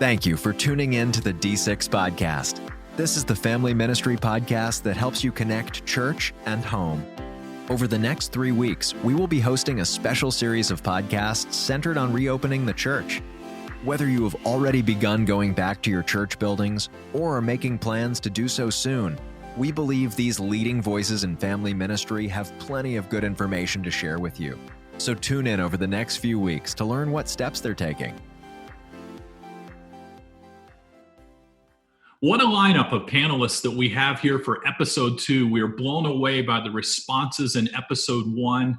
Thank you for tuning in to the D6 podcast. This is the family ministry podcast that helps you connect church and home. Over the next 3 weeks, we will be hosting a special series of podcasts centered on reopening the church. Whether you have already begun going back to your church buildings or are making plans to do so soon, we believe these leading voices in family ministry have plenty of good information to share with you. So tune in over the next few weeks to learn what steps they're taking. What a lineup of panelists that we have here for episode 2. We are blown away by the responses in episode 1,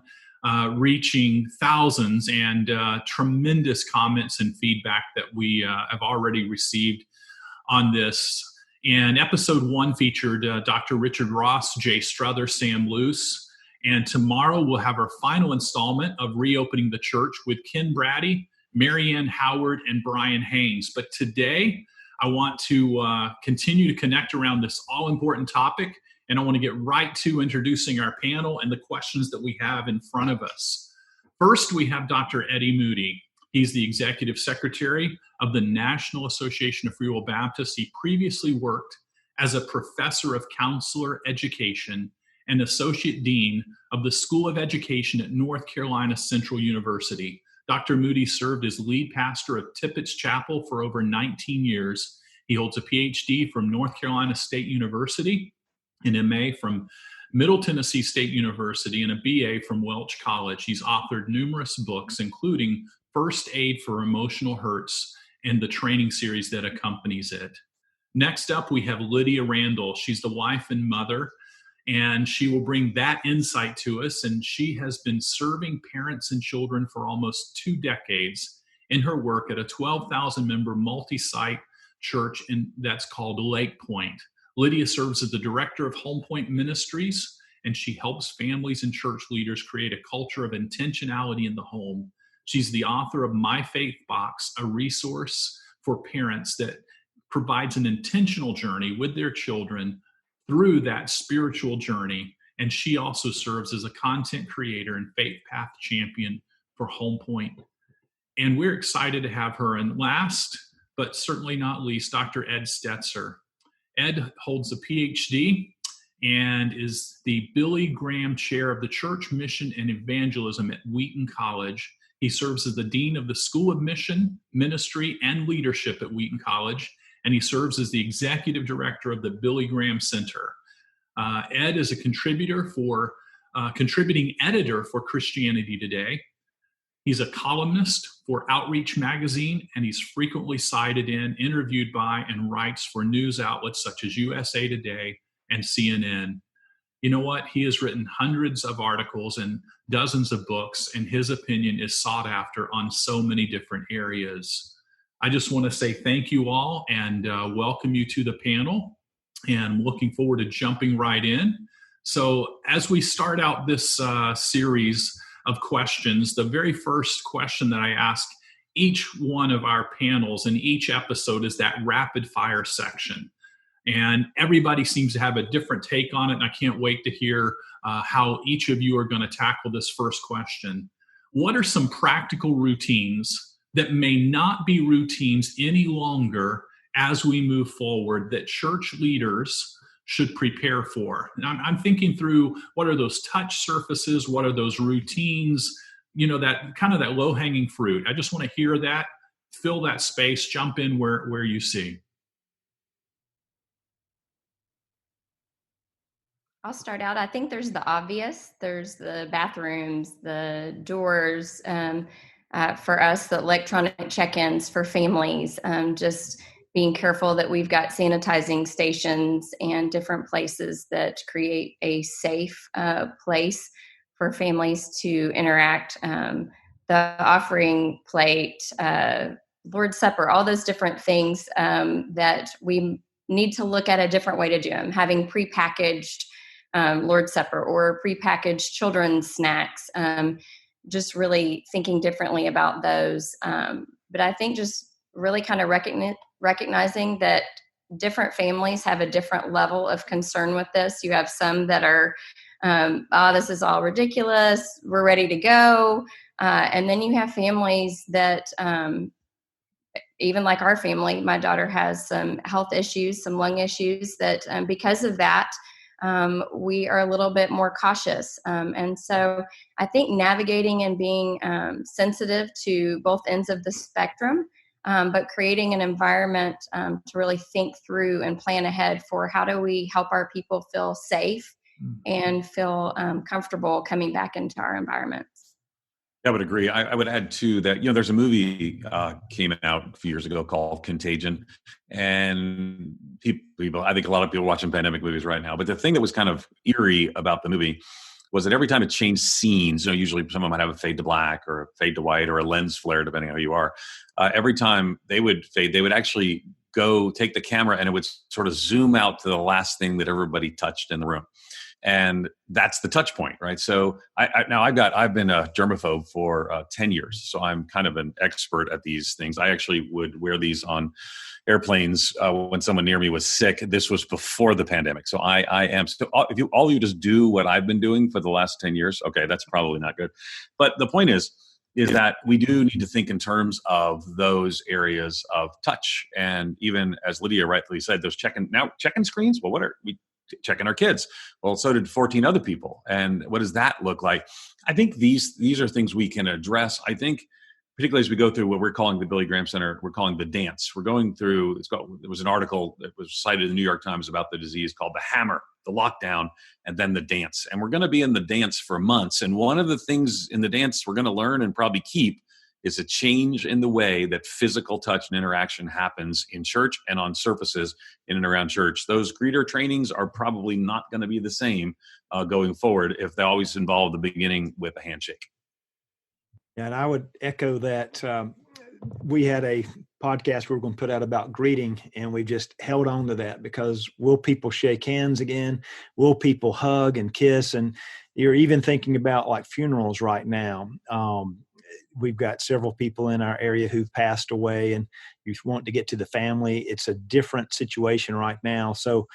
reaching thousands, and tremendous comments and feedback that we have already received on this. And episode 1 featured Dr. Richard Ross, Jay Struther, Sam Luce. And tomorrow we'll have our final installment of Reopening the Church with Ken Brady, Marianne Howard, and Brian Haynes. But today, I want to continue to connect around this all-important topic, and I want to get right to introducing our panel and the questions that we have in front of us. First, we have Dr. Eddie Moody. He's the Executive Secretary of the National Association of Free Will Baptists. He previously worked as a Professor of Counselor Education and Associate Dean of the School of Education at North Carolina Central University. Dr. Moody served as lead pastor of Tippett's Chapel for over 19 years. He holds a PhD from North Carolina State University, an MA from Middle Tennessee State University, and a BA from Welch College. He's authored numerous books, including First Aid for Emotional Hurts and the training series that accompanies it. Next up, we have Lydia Randall. She's the wife and mother, and she will bring that insight to us. And she has been serving parents and children for almost 2 decades in her work at a 12,000-member multi-site church that's called Lake Point. Lydia serves as the director of Home Point Ministries, and she helps families and church leaders create a culture of intentionality in the home. She's the author of My Faith Box, a resource for parents that provides an intentional journey with their children through that spiritual journey. And she also serves as a content creator and faith path champion for Home Point. And we're excited to have her. And last, but certainly not least, Dr. Ed Stetzer. Ed holds a PhD and is the Billy Graham Chair of the Church Mission and Evangelism at Wheaton College. He serves as the Dean of the School of Mission, Ministry, and Leadership at Wheaton College, and he serves as the Executive Director of the Billy Graham Center. Ed is a contributing editor for Christianity Today. He's a columnist for Outreach Magazine, and he's frequently cited in, interviewed by, and writes for news outlets such as USA Today and CNN. You know what? He has written hundreds of articles and dozens of books, and his opinion is sought after on so many different areas. I just want to say thank you all and welcome you to the panel, and I'm looking forward to jumping right in. So as we start out this series of questions, the very first question that I ask each one of our panels in each episode is that rapid fire section. And everybody seems to have a different take on it, and I can't wait to hear how each of you are going to tackle this first question. What are some practical routines that may not be routines any longer as we move forward that church leaders should prepare for? And I'm thinking through, what are those touch surfaces? What are those routines? You know, that kind of that low-hanging fruit. I just want to hear that, fill that space, jump in where you see. I'll start out. I think there's the obvious. There's the bathrooms, the doors, for us, the electronic check-ins for families, just being careful that we've got sanitizing stations and different places that create a safe place for families to interact. The offering plate, Lord's Supper, all those different things that we need to look at a different way to do them. Having prepackaged Lord's Supper or prepackaged children's snacks, just really thinking differently about those. But I think just really kind of recognizing that different families have a different level of concern with this. You have some that are, this is all ridiculous, we're ready to go. And then you have families that even like our family, my daughter has some health issues, some lung issues that because of that, we are a little bit more cautious. And so I think navigating and being sensitive to both ends of the spectrum, but creating an environment to really think through and plan ahead for how do we help our people feel safe and feel comfortable coming back into our environments. I would agree. I would add too that, there's a movie came out a few years ago called Contagion, and people, I think a lot of people are watching pandemic movies right now. But the thing that was kind of eerie about the movie was that every time it changed scenes, usually someone might have a fade to black or a fade to white or a lens flare, depending on who you are. Every time they would fade, they would actually go take the camera and it would sort of zoom out to the last thing that everybody touched in the room. And that's the touch point, right? So I've been a germaphobe for 10 years. So I'm kind of an expert at these things. I actually would wear these on airplanes when someone near me was sick. This was before the pandemic. So I am still, if all of you just do what I've been doing for the last 10 years, okay, that's probably not good. But the point is that we do need to think in terms of those areas of touch. And even as Lydia rightly said, those check-in screens, well, what are we checking our kids? Well, so did 14 other people. And what does that look like? I think these are things we can address. I think particularly as we go through what we're calling the Billy Graham Center, we're calling the dance. We're going through, there was an article that was cited in the New York Times about the disease called the hammer, the lockdown, and then the dance. And we're going to be in the dance for months. And one of the things in the dance we're going to learn and probably keep is a change in the way that physical touch and interaction happens in church and on surfaces in and around church. Those greeter trainings are probably not going to be the same going forward if they always involve the beginning with a handshake. Yeah, and I would echo that. We had a podcast we were going to put out about greeting, and we just held on to that because will people shake hands again? Will people hug and kiss? And you're even thinking about like funerals right now. We've got several people in our area who've passed away, and you want to get to the family. It's a different situation right now. So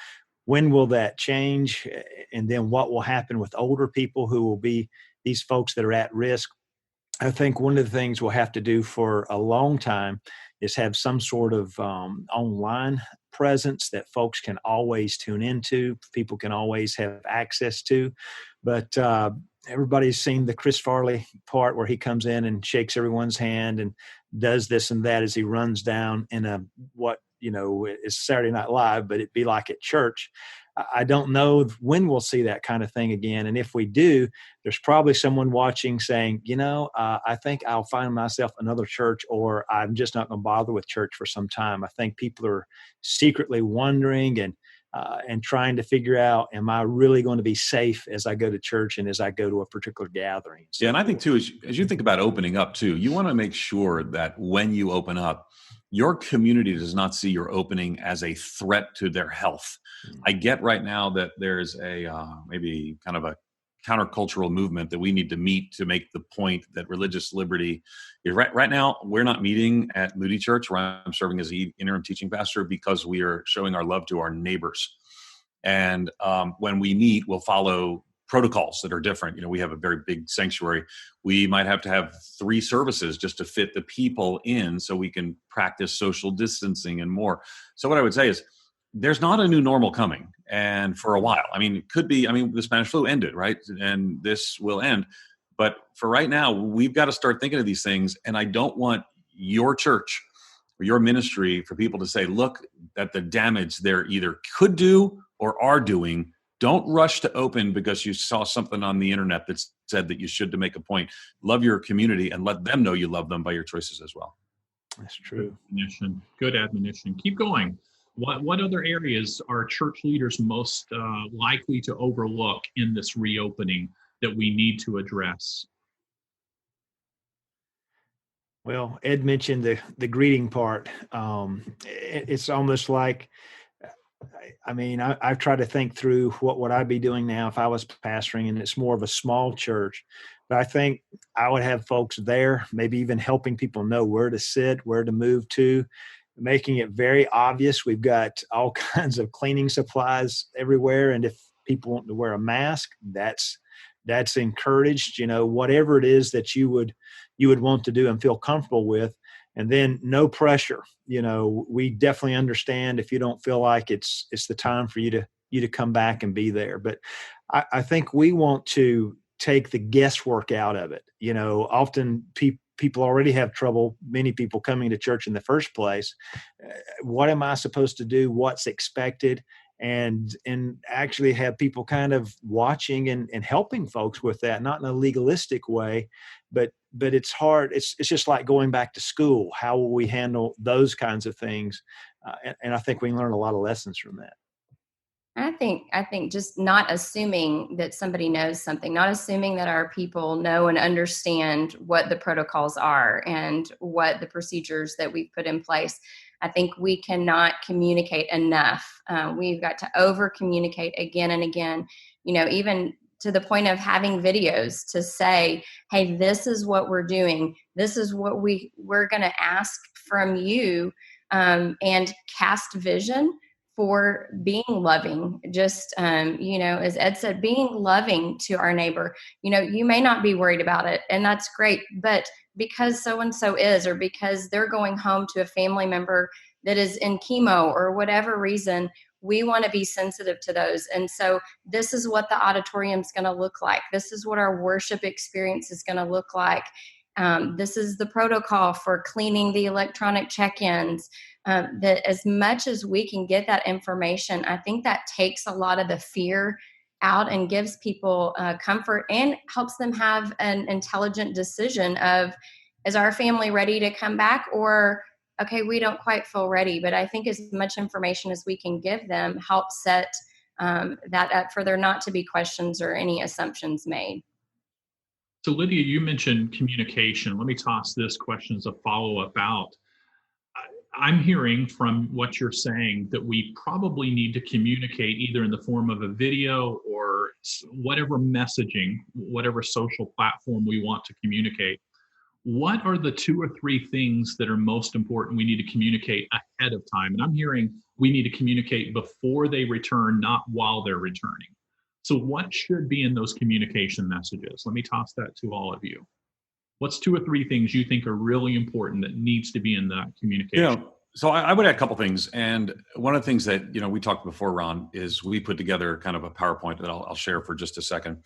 when will that change? And then what will happen with older people who will be these folks that are at risk? I think one of the things we'll have to do for a long time is have some sort of online presence that folks can always tune into, people can always have access to. But everybody's seen the Chris Farley part where he comes in and shakes everyone's hand and does this and that as he runs down in is Saturday Night Live, but it'd be like at church. I don't know when we'll see that kind of thing again. And if we do, there's probably someone watching saying, I think I'll find myself another church, or I'm just not going to bother with church for some time. I think people are secretly wondering and trying to figure out, am I really going to be safe as I go to church and as I go to a particular gathering? So, yeah, and I think too, as you think about opening up too, you want to make sure that when you open up, your community does not see your opening as a threat to their health. I get right now that there's maybe kind of a countercultural movement that we need to meet to make the point that religious liberty is right now. We're not meeting at Moody Church, where I'm serving as the interim teaching pastor, because we are showing our love to our neighbors. And when we meet, we'll follow protocols that are different. We have a very big sanctuary. We might have to have 3 services just to fit the people in so we can practice social distancing and more. So what I would say is there's not a new normal coming. And for a while, it could be, the Spanish flu ended, right? And this will end. But for right now, we've got to start thinking of these things. And I don't want your church or your ministry for people to say, look at the damage they're either could do or are doing. Don't rush to open because you saw something on the internet that said that you should to make a point. Love your community and let them know you love them by your choices as well. That's true. Good admonition. Keep going. What other areas are church leaders most likely to overlook in this reopening that we need to address? Well, Ed mentioned the greeting part. It's almost like, I've tried to think through what would I be doing now if I was pastoring, and it's more of a small church. But I think I would have folks there, maybe even helping people know where to sit, where to move to, making it very obvious. We've got all kinds of cleaning supplies everywhere. And if people want to wear a mask, that's encouraged, whatever it is that you would want to do and feel comfortable with. And then no pressure. We definitely understand if you don't feel like it's the time for you to come back and be there. But I think we want to take the guesswork out of it. Often people already have trouble, many people coming to church in the first place. What am I supposed to do? What's expected? And actually have people kind of watching and helping folks with that, not in a legalistic way, but it's hard. It's just like going back to school. How will we handle those kinds of things? And I think we can learn a lot of lessons from that. I think just not assuming that somebody knows something, not assuming that our people know and understand what the protocols are and what the procedures that we've put in place. I think we cannot communicate enough. We've got to over communicate again and again, even to the point of having videos to say, hey, this is what we're doing. This is what we're going to ask from you, and cast vision for being loving, just, as Ed said, being loving to our neighbor. You may not be worried about it, and that's great, but because so-and-so is, or because they're going home to a family member that is in chemo or whatever reason, we want to be sensitive to those. And so this is what the auditorium is going to look like. This is what our worship experience is going to look like. This is the protocol for cleaning the electronic check-ins. That as much as we can get that information, I think that takes a lot of the fear out and gives people comfort and helps them have an intelligent decision of, is our family ready to come back, or, okay, we don't quite feel ready. But I think as much information as we can give them helps set that up for there not to be questions or any assumptions made. So Lydia, you mentioned communication. Let me toss this question as a follow-up out. I'm hearing from what you're saying that we probably need to communicate either in the form of a video or whatever messaging, whatever social platform we want to communicate. What are the 2 or 3 things that are most important we need to communicate ahead of time? And I'm hearing we need to communicate before they return, not while they're returning. So what should be in those communication messages? Let me toss that to all of you. What's 2 or 3 things you think are really important that needs to be in that communication? So I would add a couple things. And one of the things that, we talked before, Ron, is we put together kind of a PowerPoint that I'll share for just a second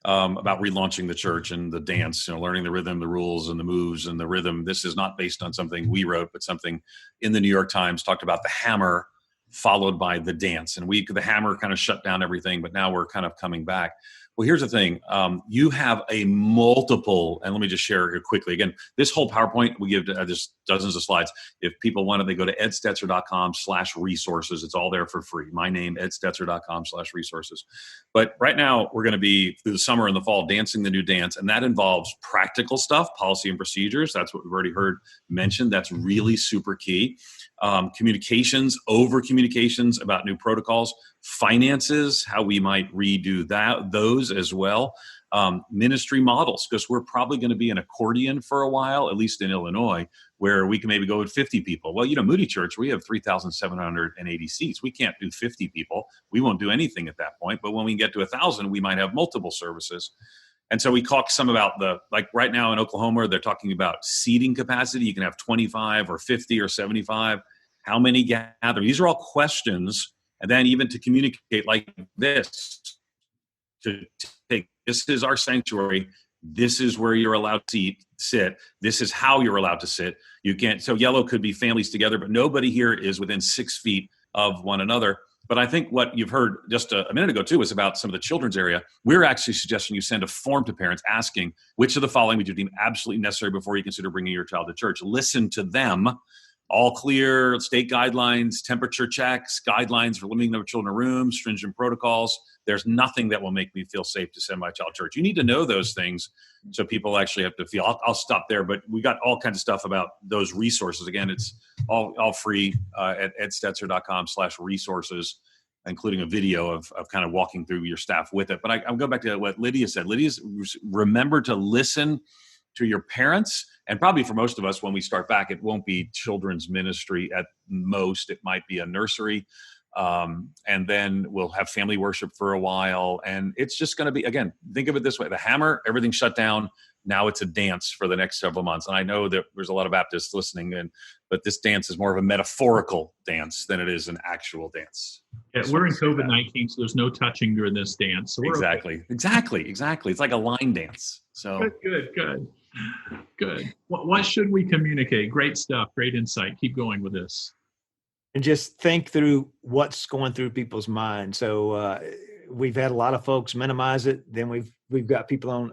about relaunching the church and the dance, learning the rhythm, the rules and the moves and the rhythm. This is not based on something we wrote, but something in the New York Times talked about the hammer followed by the dance. And the hammer kind of shut down everything, but now we're kind of coming back. Well, here's the thing. You have a multiple, and let me just share here quickly. Again, this whole PowerPoint, we give just dozens of slides. If people want it, they go to edstetzer.com/resources. It's all there for free. My name, edstetzer.com/resources. But right now, we're going to be, through the summer and the fall, dancing the new dance, and that involves practical stuff, policy and procedures. That's what we've already heard mentioned. That's really super key. Communications, over communications about new protocols, finances, how we might redo those as well. Ministry models, because we're probably going to be an accordion for a while, at least in Illinois, where we can maybe go with 50 people. Well, Moody Church, we have 3,780 seats. We can't do 50 people. We won't do anything at that point. But when we get to 1,000, we might have multiple services. And so we talked some about like right now in Oklahoma, they're talking about seating capacity. You can have 25 or 50 or 75. How many gather? These are all questions. And then even to communicate like this, to take, this is our sanctuary. This is where you're allowed to sit. This is how you're allowed to sit. You can't, so yellow could be families together, but nobody here is within 6 feet of one another. But I think what you've heard just a minute ago, too, is about some of the children's area. We're actually suggesting you send a form to parents asking which of the following would you deem absolutely necessary before you consider bringing your child to church. Listen to them. All clear, state guidelines, temperature checks, guidelines for limiting the number of children in a room, stringent protocols. There's nothing that will make me feel safe to send my child to church. You need to know those things so people actually have to feel. I'll stop there, but we got all kinds of stuff about those resources. Again, it's all free at edstetzer.com/resources, including a video of kind of walking through your staff with it. But I'll go back to what Lydia said. Lydia's remember to listen to your parents. And probably for most of us, when we start back, it won't be children's ministry at most. It might be a nursery. And then we'll have family worship for a while. And it's just going to be, again, think of it this way. The hammer, everything shut down. now it's a dance for the next several months. And I know that there's a lot of Baptists listening, but this dance is more of a metaphorical dance than it is an actual dance. Yeah, we're in COVID-19, so there's no touching during this dance. So we're exactly. It's like a line dance. So good. What should we communicate? Great stuff. Great insight. Keep going with this. And just think through what's going through people's minds. So we've had a lot of folks minimize it. Then we've got people on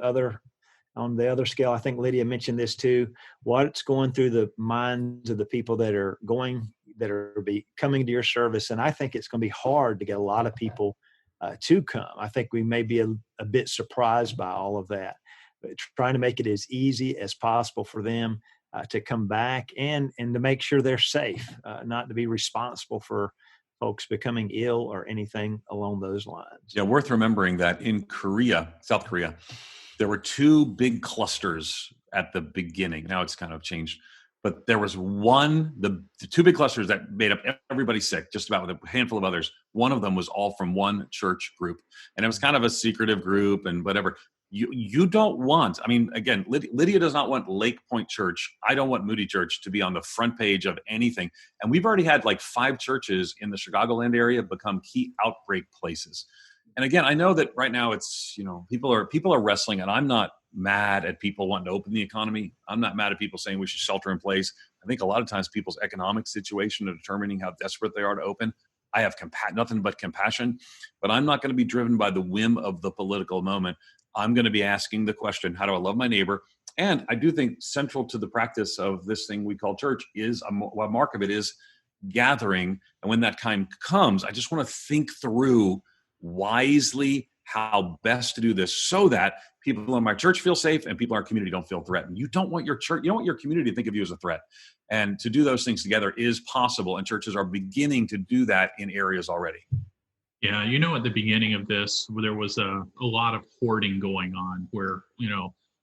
the other scale. I think Lydia mentioned this too. What's going through the minds of the people that are coming to your service. And I think it's going to be hard to get a lot of people to come. I think we may be a bit surprised by all of that, but trying to make it as easy as possible for them to come back and to make sure they're safe, not to be responsible for folks becoming ill or anything along those lines. Yeah, worth remembering that in South Korea, there were two big clusters at the beginning. Now it's kind of changed. But there was the two big clusters that made up everybody sick, just about, with a handful of others. One of them was all from one church group. And it was kind of a secretive group and whatever. You don't want, again, Lydia does not want Lake Point Church. I don't want Moody Church to be on the front page of anything. And we've already had like 5 churches in the Chicagoland area become key outbreak places. And again, I know that right now it's, people are wrestling, and I'm not mad at people wanting to open the economy. I'm not mad at people saying we should shelter in place. I think a lot of times people's economic situation are determining how desperate they are to open. I have nothing but compassion, but I'm not going to be driven by the whim of the political moment. I'm going to be asking the question, how do I love my neighbor? And I do think central to the practice of this thing we call church is a mark of it is gathering. And when that time comes, I just want to think through wisely how best to do this so that people in my church feel safe and people in our community don't feel threatened. You don't want your community to think of you as a threat. And to do those things together is possible. And churches are beginning to do that in areas already. Yeah, at the beginning of this, there was a lot of hoarding going on where,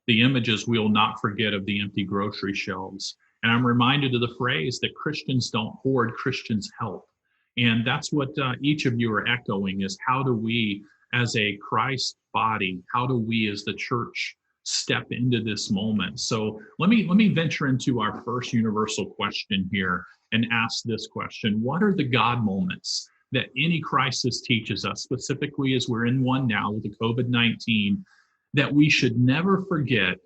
the images we'll not forget of the empty grocery shelves. And I'm reminded of the phrase that Christians don't hoard, Christians help. And that's what each of you are echoing is how do we as a Christ body, how do we as the church step into this moment? So let me venture into our first universal question here and ask this question. What are the God moments that any crisis teaches us, specifically as we're in one now with the COVID-19, that we should never forget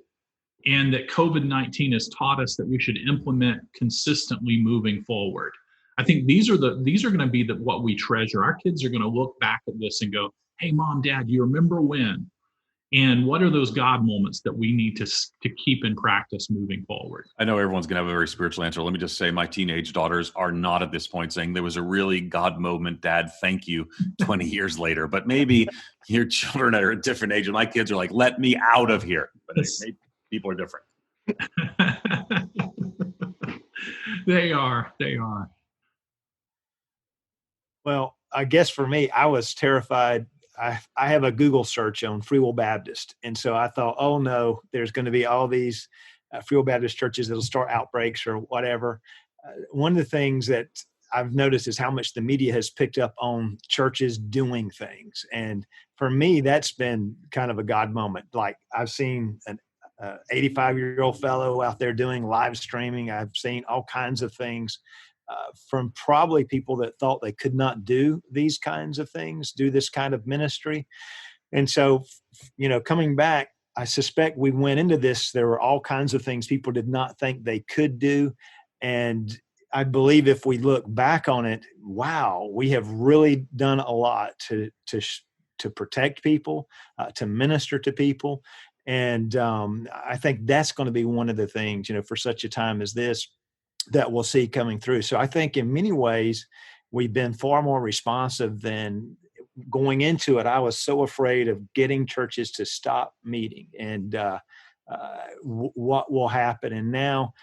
and that COVID-19 has taught us that we should implement consistently moving forward? I think these are going to be what we treasure. Our kids are going to look back at this and go, hey, Mom, Dad, you remember when? And what are those God moments that we need to keep in practice moving forward? I know everyone's going to have a very spiritual answer. Let me just say my teenage daughters are not at this point saying there was a really God moment, Dad, thank you, 20 years later. But maybe your children are at a different age and my kids are like, let me out of here. But maybe people are different. They are. Well, I guess for me, I was terrified. I have a Google search on Free Will Baptist. And so I thought, oh no, there's going to be all these Free Will Baptist churches that'll start outbreaks or whatever. One of the things that I've noticed is how much the media has picked up on churches doing things. And for me, that's been kind of a God moment. Like I've seen an 85-year-old fellow out there doing live streaming. I've seen all kinds of things from probably people that thought they could not do these kinds of things, do this kind of ministry. And so, coming back, I suspect we went into this, there were all kinds of things people did not think they could do. And I believe if we look back on it, wow, we have really done a lot to protect people, to minister to people. And I think that's going to be one of the things, for such a time as this, that we'll see coming through. So I think in many ways, we've been far more responsive than going into it. I was so afraid of getting churches to stop meeting and what will happen. And now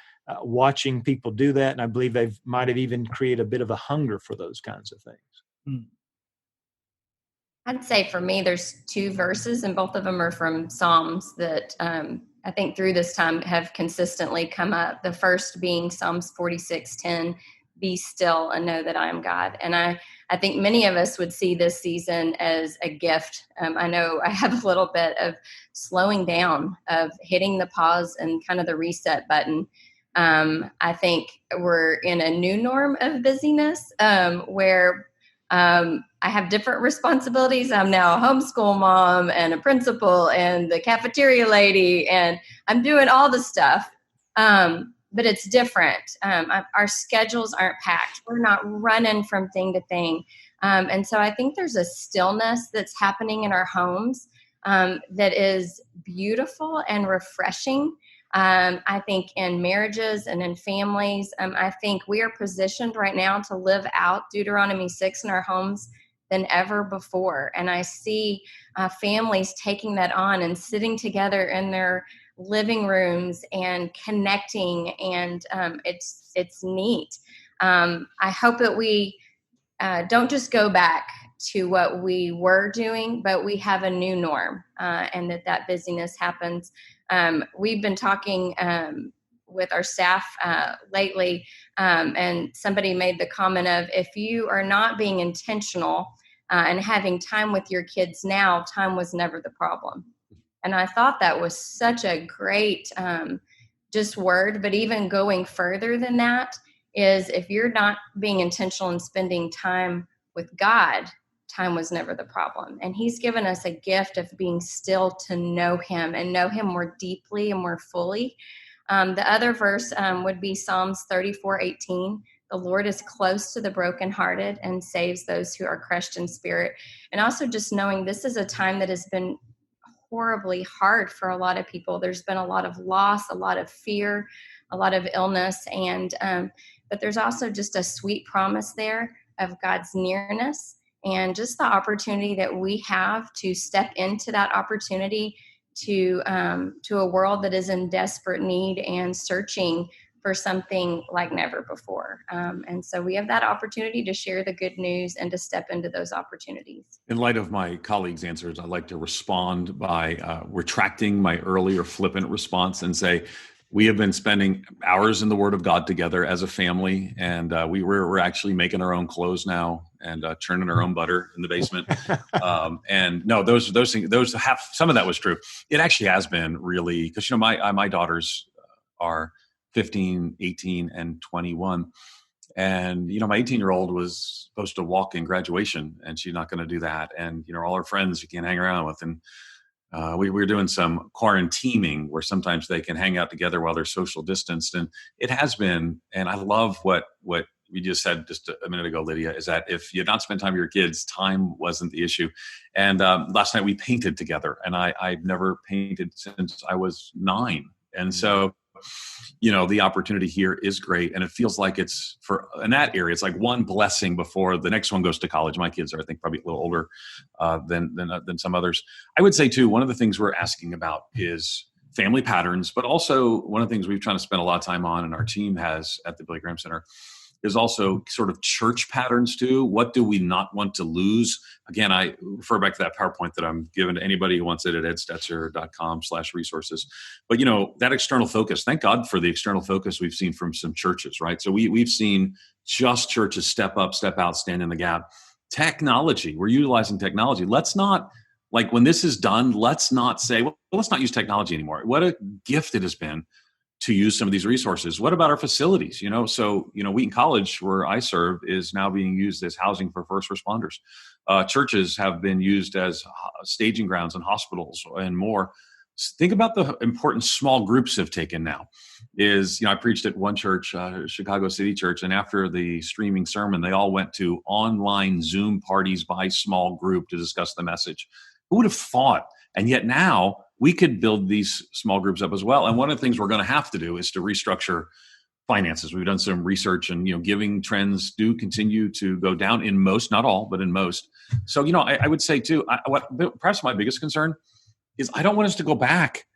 watching people do that, and I believe they might have even created a bit of a hunger for those kinds of things. I'd say for me, there's 2 verses, and both of them are from Psalms that I think through this time have consistently come up. The first being Psalms 46:10, be still and know that I am God. And I think many of us would see this season as a gift. I know I have a little bit of slowing down, of hitting the pause and kind of the reset button. I think we're in a new norm of busyness, where I have different responsibilities. I'm now a homeschool mom and a principal and the cafeteria lady, and I'm doing all the stuff. But it's different. Our schedules aren't packed. We're not running from thing to thing. And so I think there's a stillness that's happening in our homes that is beautiful and refreshing. I think in marriages and in families, I think we are positioned right now to live out Deuteronomy 6 in our homes than ever before. And I see families taking that on and sitting together in their living rooms and connecting, and it's neat. I hope that we don't just go back to what we were doing, but we have a new norm, and that busyness happens. We've been talking with our staff lately, and somebody made the comment of, if you are not being intentional and having time with your kids now, time was never the problem. And I thought that was such a great just word. But even going further than that is, if you're not being intentional in spending time with God, time was never the problem. And he's given us a gift of being still to know him and know him more deeply and more fully. The other verse would be Psalms 34:18. The Lord is close to the brokenhearted and saves those who are crushed in spirit. And also just knowing this is a time that has been horribly hard for a lot of people. There's been a lot of loss, a lot of fear, a lot of illness, and but there's also just a sweet promise there of God's nearness, and just the opportunity that we have to step into that opportunity to a world that is in desperate need and searching for something like never before. And so we have that opportunity to share the good news and to step into those opportunities. In light of my colleagues' answers, I'd like to respond by retracting my earlier flippant response and say, we have been spending hours in the Word of God together as a family, and we're actually making our own clothes now and churning our own butter in the basement. And no, those things, some of that was true. It actually has been really, because my daughters are 15, 18, and 21. And, my 18-year-old was supposed to walk in graduation, and she's not going to do that. And, all her friends you can't hang around with. And we were doing some quarantining where sometimes they can hang out together while they're social distanced. And it has been, and I love what we just said just a minute ago, Lydia, is that if you had not spent time with your kids, time wasn't the issue. And last night we painted together, and I've never painted since I was 9. And so, the opportunity here is great. And it feels like it's in that area, it's like one blessing before the next one goes to college. My kids are, I think, probably a little older than some others. I would say too, one of the things we're asking about is family patterns, but also one of the things we've tried to spend a lot of time on, and our team has at the Billy Graham Center, is also sort of church patterns too. What do we not want to lose? Again, I refer back to that PowerPoint that I'm giving to anybody who wants it at edstetzer.com/resources. But, that external focus, thank God for the external focus we've seen from some churches, right? So we've seen just churches step up, step out, stand in the gap. Technology, we're utilizing technology. Let's not, when this is done, let's not say, well, let's not use technology anymore. What a gift it has been to use some of these resources. What about our facilities? So Wheaton College, where I serve, is now being used as housing for first responders. Churches have been used as staging grounds in hospitals and more. Think about the importance small groups have taken now. I preached at one church, Chicago City Church, and after the streaming sermon, they all went to online Zoom parties by small group to discuss the message. Who would have thought? And yet now we could build these small groups up as well. And one of the things we're going to have to do is to restructure finances. We've done some research, and giving trends do continue to go down in most, not all, but in most. So I would say too, perhaps my biggest concern is I don't want us to go back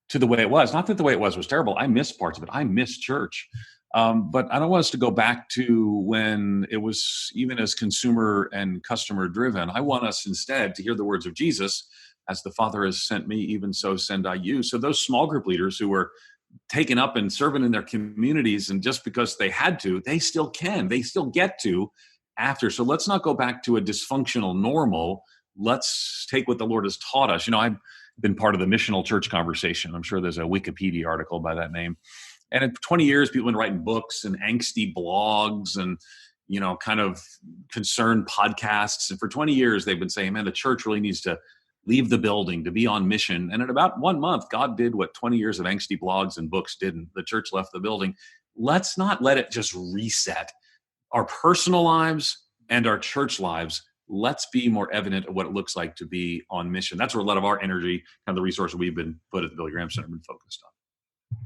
to the way it was. Not that the way it was terrible. I miss parts of it. I miss church. But I don't want us to go back to when it was even as consumer and customer driven. I want us instead to hear the words of Jesus, as the Father has sent me, even so send I you. So those small group leaders who were taken up and serving in their communities. And just because they had to, they still can. They still get to after. So let's not go back to a dysfunctional normal. Let's take what the Lord has taught us. I've been part of the missional church conversation. I'm sure there's a Wikipedia article by that name. And in 20 years, people have been writing books and angsty blogs and, kind of concerned podcasts. And for 20 years, they've been saying, man, the church really needs to leave the building, to be on mission. And in about 1 month, God did what 20 years of angsty blogs and books didn't. The church left the building. Let's not let it just reset our personal lives and our church lives. Let's be more evident of what it looks like to be on mission. That's where a lot of our energy, kind of the resources we've been put at the Billy Graham Center, been focused on.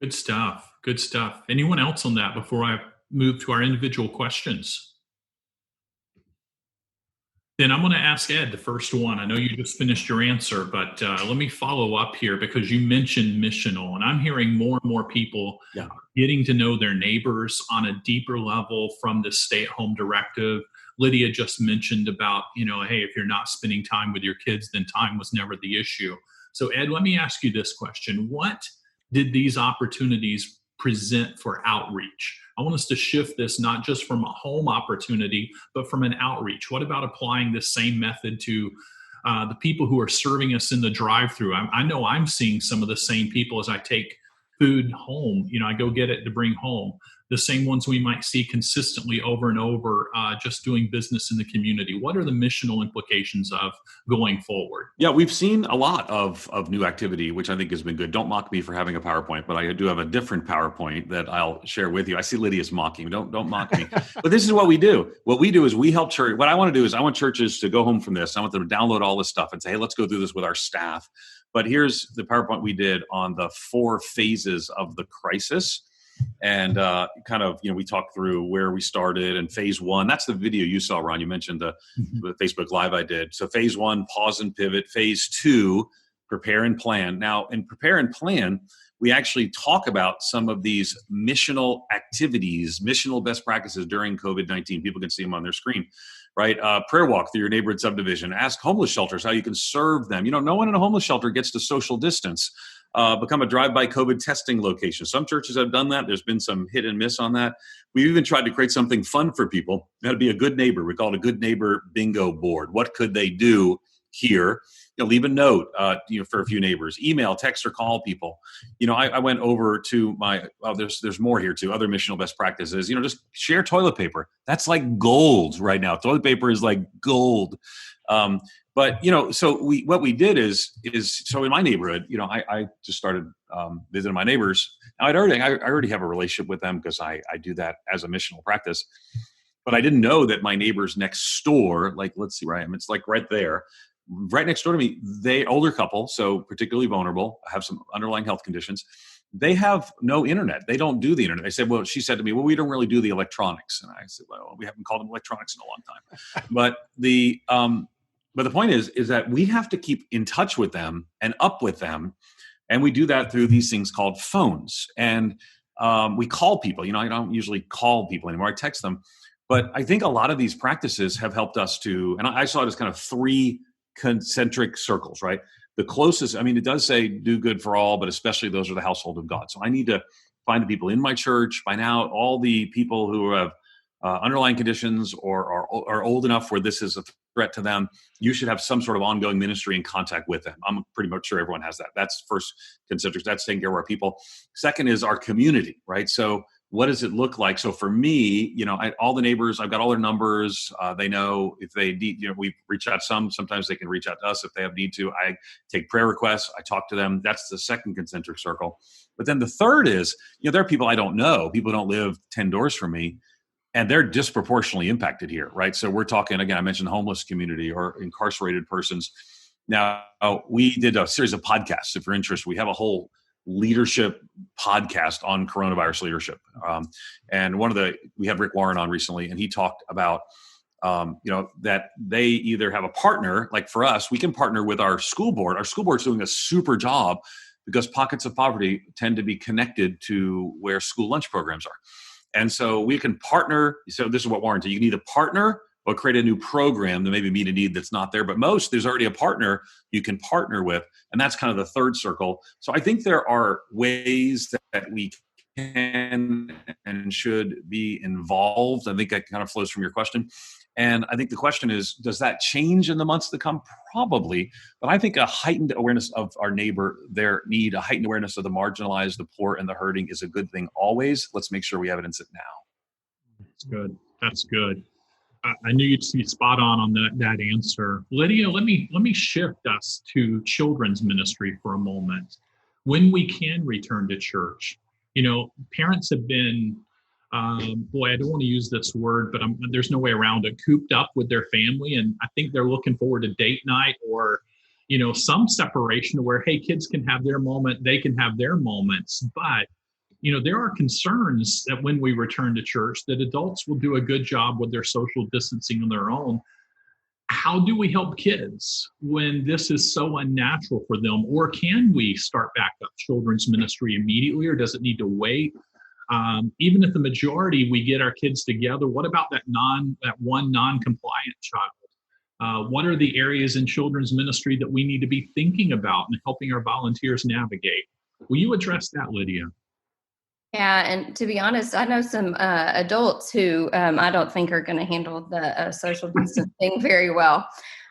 Good stuff. Good stuff. Anyone else on that before I move to our individual questions? Then I'm going to ask Ed the first one. I know you just finished your answer, but let me follow up here because you mentioned missional, and I'm hearing more and more people getting to know their neighbors on a deeper level from the stay-at-home directive. Lydia just mentioned about, hey, if you're not spending time with your kids, then time was never the issue. So Ed, let me ask you this question. What did these opportunities present for outreach? I want us to shift this not just from a home opportunity, but from an outreach. What about applying this same method to the people who are serving us in the drive-thru? I know I'm seeing some of the same people as I take food home. I go get it to bring home. The same ones we might see consistently over and over, just doing business in the community. What are the missional implications of going forward? Yeah, we've seen a lot of new activity, which I think has been good. Don't mock me for having a PowerPoint, but I do have a different PowerPoint that I'll share with you. I see Lydia's mocking. Don't mock me. But this is what we do. What we do is we help church. What I want to do is I want churches to go home from this. I want them to download all this stuff and say, hey, let's go through this with our staff. But here's the PowerPoint we did on the 4 phases of the crisis. And we talked through where we started and phase 1. That's the video you saw, Ron. You mentioned the Facebook Live I did. So phase 1, pause and pivot. Phase 2, prepare and plan. Now, in prepare and plan, we actually talk about some of these missional activities, missional best practices during COVID-19. People can see them on their screen, right? Prayer walk through your neighborhood subdivision. Ask homeless shelters how you can serve them. No one in a homeless shelter gets to social distance. Become a drive-by COVID testing location. Some churches have done that. There's been some hit and miss on that. We've even tried to create something fun for people. That would be a good neighbor. We call it a good neighbor bingo board. What could they do here? Leave a note, for a few neighbors. Email, text, or call people. I went over to there's more here too. Other missional best practices. Just share toilet paper. That's like gold right now. Toilet paper is like gold. But what we did is so in my neighborhood, I just started visiting my neighbors. Now I already have a relationship with them because I do that as a missional practice. But I didn't know that my neighbors next door, like let's see where I am. It's like right there, right next door to me. They older couple, so particularly vulnerable, have some underlying health conditions. They have no internet. They don't do the internet. They said, she said to me, well, we don't really do the electronics. And I said, well, we haven't called them electronics in a long time. But the point is that we have to keep in touch with them and up with them. And we do that through these things called phones. And we call people. I don't usually call people anymore. I text them. But I think a lot of these practices have helped us to, and I saw it as kind of 3 concentric circles, right? The closest, it does say do good for all, but especially those are the household of God. So I need to find the people in my church, find out all the people who have underlying conditions or are old enough where this is a threat to them. You should have some sort of ongoing ministry and contact with them. I'm pretty much sure everyone has that. That's first concentric. That's taking care of our people. Second is our community, right? So what does it look like? So for me, all the neighbors, I've got all their numbers. They know if they need, we reach out sometimes they can reach out to us if they have need to. I take prayer requests. I talk to them. That's the second concentric circle. But then the third is, there are people I don't know. People don't live 10 doors from me. And they're disproportionately impacted here, right? So we're talking, again, I mentioned the homeless community or incarcerated persons. Now, we did a series of podcasts. If you're interested, we have a whole leadership podcast on coronavirus leadership. And we had Rick Warren on recently, and he talked about, that they either have a partner, like for us, we can partner with our school board. Our school board's doing a super job because pockets of poverty tend to be connected to where school lunch programs are. And so we can partner. So this is what Warren said. You can either partner or create a new program to maybe meet a need that's not there. But most, there's already a partner you can partner with. And that's kind of the third circle. So I think there are ways that we can and should be involved. I think that kind of flows from your question. And I think the question is, does that change in the months to come? Probably. But I think a heightened awareness of our neighbor, their need, a heightened awareness of the marginalized, the poor, and the hurting is a good thing always. Let's make sure we evidence it now. That's good. That's good. I knew you'd be spot on that answer. Lydia, let me shift us to children's ministry for a moment. When we can return to church, parents have been, I don't want to use this word, but there's no way around it, cooped up with their family. And I think they're looking forward to date night or, some separation where, hey, kids can have their moment, they can have their moments. But, there are concerns that when we return to church, that adults will do a good job with their social distancing on their own. How do we help kids when this is so unnatural for them? Or can we start back up children's ministry immediately, or does it need to wait? Even if the majority, we get our kids together, what about that one non-compliant child? What are the areas in children's ministry that we need to be thinking about and helping our volunteers navigate? Will you address that, Lydia? Yeah, and to be honest, I know some adults who I don't think are going to handle the social distancing very well.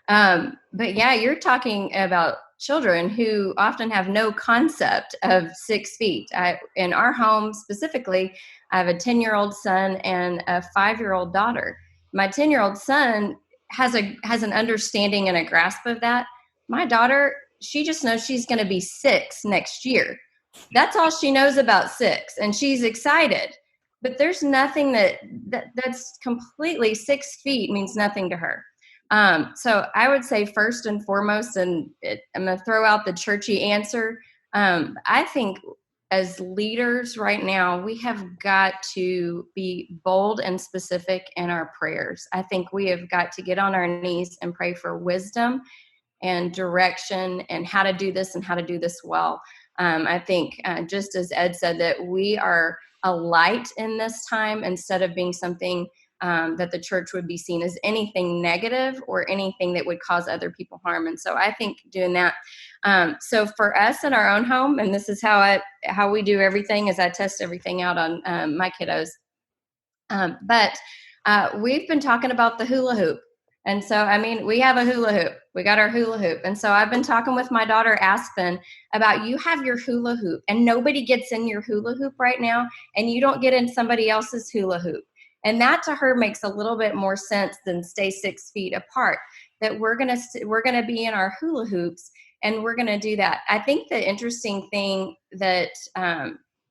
But yeah, you're talking about children who often have no concept of 6 feet. In our home specifically, I have a 10-year-old son and a 5-year-old daughter. My 10-year-old son has an understanding and a grasp of that. My daughter, she just knows she's going to be 6 next year. That's all she knows about 6, and she's excited. But there's nothing that's completely 6 feet means nothing to her. So I would say first and foremost, and I'm going to throw out the churchy answer. I think as leaders right now, we have got to be bold and specific in our prayers. I think we have got to get on our knees and pray for wisdom and direction and how to do this and how to do this well. I think just as Ed said, that we are a light in this time instead of being something that the church would be seen as anything negative or anything that would cause other people harm. And so I think doing that. So for us in our own home, and this is how we do everything, is I test everything out on my kiddos. But we've been talking about the hula hoop. And so, we have a hula hoop. We got our hula hoop. And so I've been talking with my daughter, Aspen, about you have your hula hoop and nobody gets in your hula hoop right now, and you don't get in somebody else's hula hoop. And that to her makes a little bit more sense than stay 6 feet apart, that we're going to be in our hula hoops and we're going to do that. I think the interesting thing that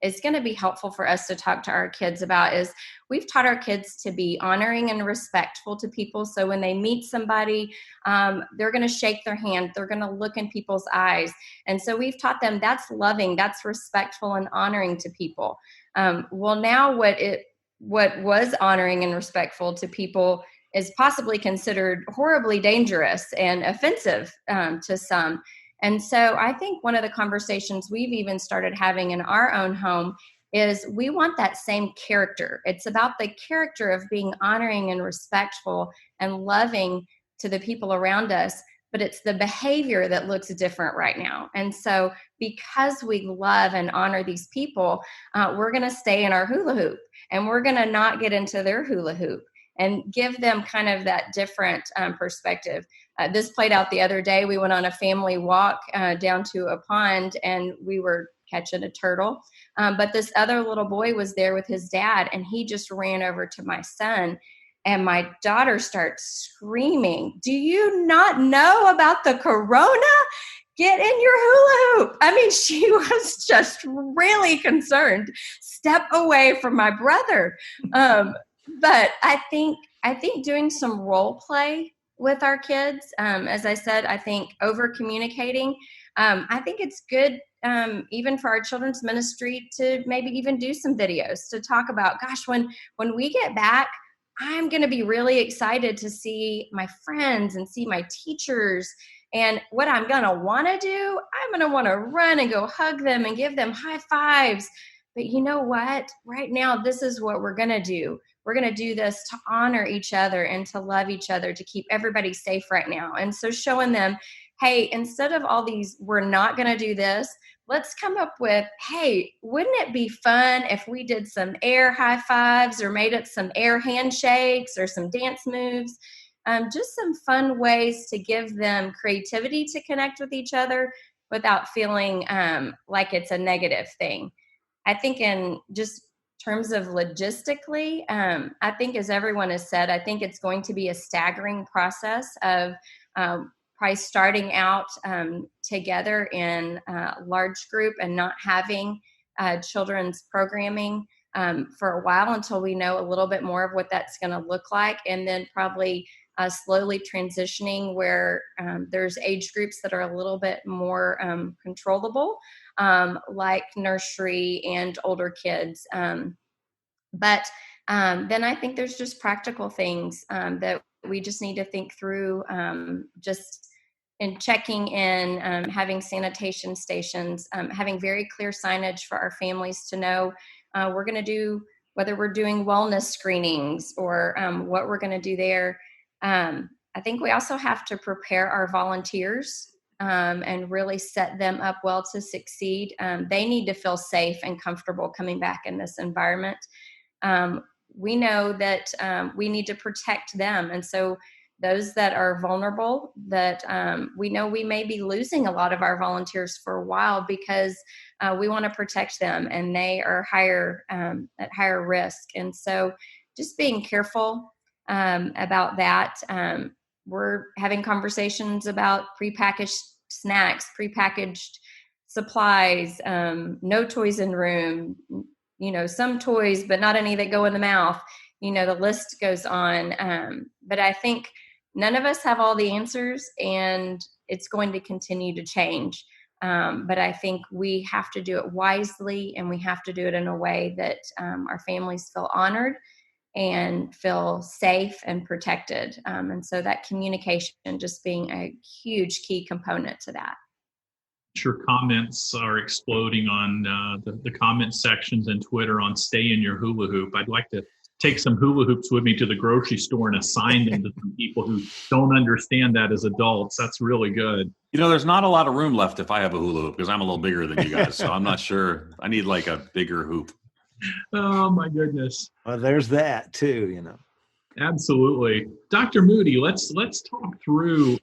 is going to be helpful for us to talk to our kids about is we've taught our kids to be honoring and respectful to people. So when they meet somebody, they're going to shake their hand. They're going to look in people's eyes. And so we've taught them that's loving, that's respectful and honoring to people. Well, now what was honoring and respectful to people is possibly considered horribly dangerous and offensive to some. And so I think one of the conversations we've even started having in our own home is we want that same character. It's about the character of being honoring and respectful and loving to the people around us, but it's the behavior that looks different right now. And so because we love and honor these people, we're going to stay in our hula hoop and we're going to not get into their hula hoop and give them kind of that different perspective. This played out the other day. We went on a family walk down to a pond and we were catching a turtle. But this other little boy was there with his dad and he just ran over to my son. And my daughter starts screaming, "Do you not know about the corona? Get in your hula hoop." She was just really concerned. Step away from my brother. But I think doing some role play with our kids, as I said, I think over communicating. I think it's good even for our children's ministry to maybe even do some videos to talk about, gosh, when we get back, I'm going to be really excited to see my friends and see my teachers. And what I'm going to want to do, I'm going to want to run and go hug them and give them high fives. But you know what? Right now, this is what we're going to do. we're going to do this to honor each other and to love each other, to keep everybody safe right now. And so showing them, hey, instead of all these, we're not going to do this, let's come up with, hey, wouldn't it be fun if we did some air high fives or made it some air handshakes or some dance moves? Just some fun ways to give them creativity to connect with each other without feeling like it's a negative thing. I think in just terms of logistically, I think as everyone has said, I think it's going to be a staggering process of probably starting out together in a large group and not having children's programming for a while until we know a little bit more of what that's going to look like, and then probably slowly transitioning where there's age groups that are a little bit more controllable, like nursery and older kids. But then I think there's just practical things that we just need to think through, just in checking in, having sanitation stations, having very clear signage for our families to know we're going to do, whether we're doing wellness screenings or what we're going to do there. I think we also have to prepare our volunteers and really set them up well to succeed. They need to feel safe and comfortable coming back in this environment. We know that we need to protect them. And so those that are vulnerable, that we know we may be losing a lot of our volunteers for a while because we want to protect them and they are at higher risk. And so just being careful about that. We're having conversations about prepackaged snacks, prepackaged supplies, no toys in room, some toys, but not any that go in the mouth. The list goes on. But I think none of us have all the answers, and it's going to continue to change. But I think we have to do it wisely, and we have to do it in a way that our families feel honored and feel safe and protected. And so that communication just being a huge key component to that. Sure, comments are exploding on the comment sections and Twitter on stay in your hula hoop. I'd like to take some hula hoops with me to the grocery store and assign them to some people who don't understand that as adults. That's really good. There's not a lot of room left if I have a hula hoop because I'm a little bigger than you guys. So I'm not sure. I need like a bigger hoop. Oh, my goodness. Well, there's that too, Absolutely. Dr. Moody, let's talk through,